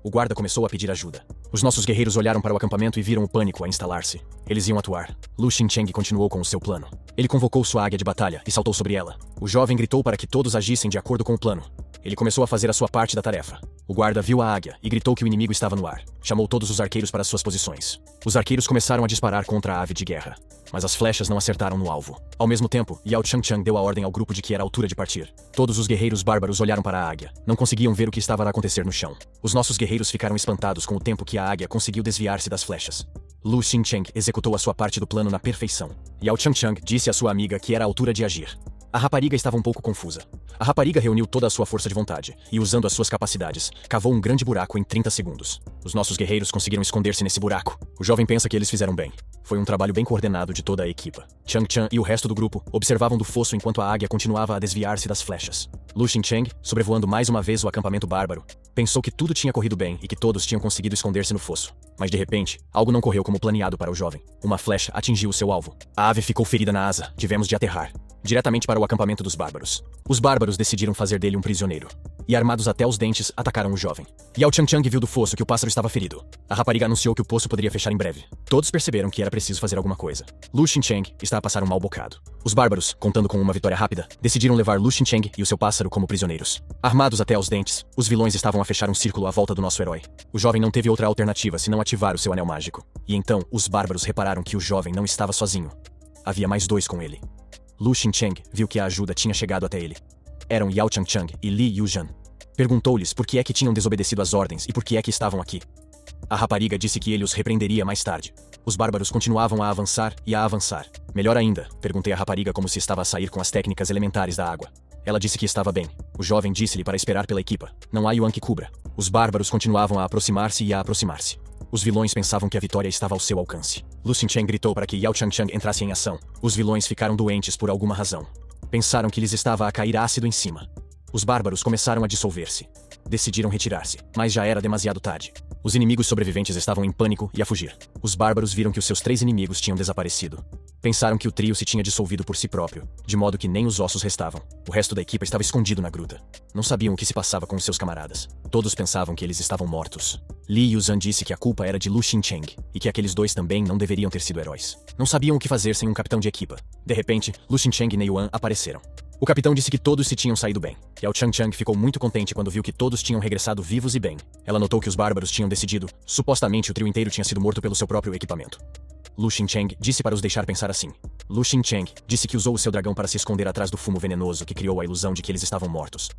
O guarda começou a pedir ajuda. Os nossos guerreiros olharam para o acampamento e viram o pânico a instalar-se. Eles iam atuar. Lu Xincheng continuou com o seu plano. Ele convocou sua águia de batalha e saltou sobre ela. O jovem gritou para que todos agissem de acordo com o plano. Ele começou a fazer a sua parte da tarefa. O guarda viu a águia e gritou que o inimigo estava no ar. Chamou todos os arqueiros para suas posições. Os arqueiros começaram a disparar contra a ave de guerra. Mas as flechas não acertaram no alvo. Ao mesmo tempo, Yao Changchang deu a ordem ao grupo de que era a altura de partir. Todos os guerreiros bárbaros olharam para a águia. Não conseguiam ver o que estava a acontecer no chão. Os nossos guerreiros ficaram espantados com o tempo que a águia conseguiu desviar-se das flechas. Lu Xincheng executou a sua parte do plano na perfeição. Yao Changchang disse à sua amiga que era a altura de agir. A rapariga estava um pouco confusa. A rapariga reuniu toda a sua força de vontade e, usando as suas capacidades, cavou um grande buraco em 30 segundos. Os nossos guerreiros conseguiram esconder-se nesse buraco. O jovem pensa que eles fizeram bem. Foi um trabalho bem coordenado de toda a equipa. Chang Chan e o resto do grupo observavam do fosso enquanto a águia continuava a desviar-se das flechas. Lu Xincheng, sobrevoando mais uma vez o acampamento bárbaro, pensou que tudo tinha corrido bem e que todos tinham conseguido esconder-se no fosso. Mas de repente, algo não correu como planeado para o jovem. Uma flecha atingiu o seu alvo. A ave ficou ferida na asa. Tivemos de aterrar diretamente para o acampamento dos bárbaros. Os bárbaros decidiram fazer dele um prisioneiro. E armados até os dentes, atacaram o jovem. Yao Changchang viu do fosso que o pássaro estava ferido. A rapariga anunciou que o poço poderia fechar em breve. Todos perceberam que era preciso fazer alguma coisa. Lu Xincheng está a passar um mau bocado. Os bárbaros, contando com uma vitória rápida, decidiram levar Lu Xincheng e o seu pássaro como prisioneiros. Armados até os dentes, os vilões estavam a fechar um círculo à volta do nosso herói. O jovem não teve outra alternativa senão ativar o seu anel mágico. E então, os bárbaros repararam que o jovem não estava sozinho. Havia mais 2 com ele. Lu Xincheng viu que a ajuda tinha chegado até ele. Eram Yao Changchang e Li Yuzhan. Perguntou-lhes por que é que tinham desobedecido às ordens e por que é que estavam aqui. A rapariga disse que ele os repreenderia mais tarde. Os bárbaros continuavam a avançar e a avançar. Melhor ainda, perguntei à rapariga como se estava a sair com as técnicas elementares da água. Ela disse que estava bem. O jovem disse-lhe para esperar pela equipa. Não há Yuan que cubra. Os bárbaros continuavam a aproximar-se e a aproximar-se. Os vilões pensavam que a vitória estava ao seu alcance. Lu Xinchen gritou para que Yao Changchang entrasse em ação. Os vilões ficaram doentes por alguma razão. Pensaram que lhes estava a cair ácido em cima. Os bárbaros começaram a dissolver-se. Decidiram retirar-se, mas já era demasiado tarde. Os inimigos sobreviventes estavam em pânico e a fugir. Os bárbaros viram que os seus 3 inimigos tinham desaparecido. Pensaram que o trio se tinha dissolvido por si próprio, de modo que nem os ossos restavam. O resto da equipa estava escondido na gruta. Não sabiam o que se passava com os seus camaradas. Todos pensavam que eles estavam mortos. Li Yuzhan disse que a culpa era de Lu Xincheng, e que aqueles dois também não deveriam ter sido heróis. Não sabiam o que fazer sem um capitão de equipa. De repente, Lu Xincheng e Nei Yuan apareceram. O capitão disse que todos se tinham saído bem. Yao Changchang ficou muito contente quando viu que todos tinham regressado vivos e bem. Ela notou que os bárbaros tinham decidido. Supostamente o trio inteiro tinha sido morto pelo seu próprio equipamento. Lu Xincheng disse para os deixar pensar assim. Lu Xincheng disse que usou o seu dragão para se esconder atrás do fumo venenoso que criou a ilusão de que eles estavam mortos.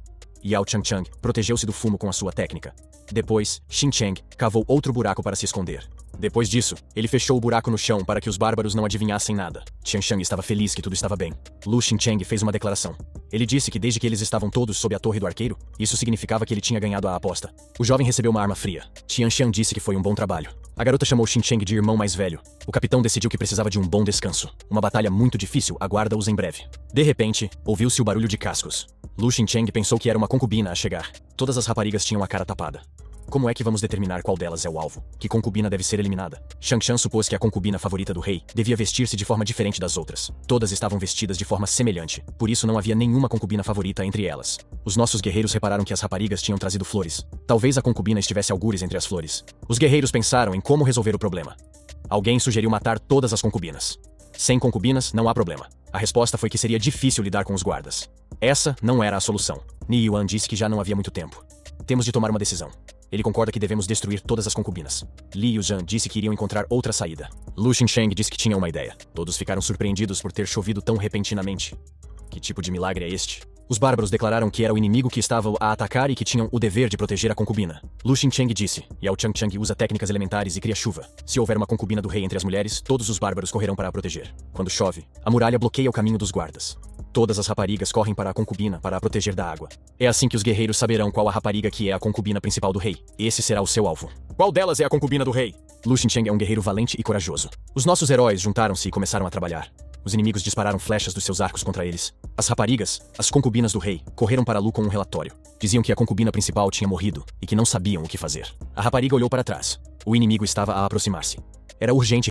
Yao Changchang protegeu-se do fumo com a sua técnica. Depois, Xincheng cavou outro buraco para se esconder. Depois disso, ele fechou o buraco no chão para que os bárbaros não adivinhassem nada. Qianshang estava feliz que tudo estava bem. Lu Xincheng fez uma declaração. Ele disse que desde que eles estavam todos sob a torre do arqueiro, isso significava que ele tinha ganhado a aposta. O jovem recebeu uma arma fria. Qianshang disse que foi um bom trabalho. A garota chamou Xincheng de irmão mais velho. O capitão decidiu que precisava de um bom descanso. Uma batalha muito difícil aguarda-os em breve. De repente, ouviu-se o barulho de cascos. Lu Xincheng pensou que era uma concubina a chegar. Todas as raparigas tinham a cara tapada. Como é que vamos determinar qual delas é o alvo? Que concubina deve ser eliminada? Shang Shan supôs que a concubina favorita do rei devia vestir-se de forma diferente das outras. Todas estavam vestidas de forma semelhante, por isso não havia nenhuma concubina favorita entre elas. Os nossos guerreiros repararam que as raparigas tinham trazido flores. Talvez a concubina estivesse algures entre as flores. Os guerreiros pensaram em como resolver o problema. Alguém sugeriu matar todas as concubinas. Sem concubinas, não há problema. A resposta foi que seria difícil lidar com os guardas. Essa não era a solução. Ni Yuan disse que já não havia muito tempo. Temos de tomar uma decisão. Ele concorda que devemos destruir todas as concubinas. Li Yuzhan disse que iriam encontrar outra saída. Lu Xincheng disse que tinha uma ideia. Todos ficaram surpreendidos por ter chovido tão repentinamente. Que tipo de milagre é este? Os bárbaros declararam que era o inimigo que estava a atacar e que tinham o dever de proteger a concubina. Lu Xincheng disse, Yao Changchang usa técnicas elementares e cria chuva. Se houver uma concubina do rei entre as mulheres, todos os bárbaros correrão para a proteger. Quando chove, a muralha bloqueia o caminho dos guardas. Todas as raparigas correm para a concubina para a proteger da água. É assim que os guerreiros saberão qual a rapariga que é a concubina principal do rei. Esse será o seu alvo. Qual delas é a concubina do rei? Lu Xincheng é um guerreiro valente e corajoso. Os nossos heróis juntaram-se e começaram a trabalhar. Os inimigos dispararam flechas dos seus arcos contra eles. As raparigas, as concubinas do rei, correram para Lu com um relatório. Diziam que a concubina principal tinha morrido e que não sabiam o que fazer. A rapariga olhou para trás. O inimigo estava a aproximar-se. Era urgente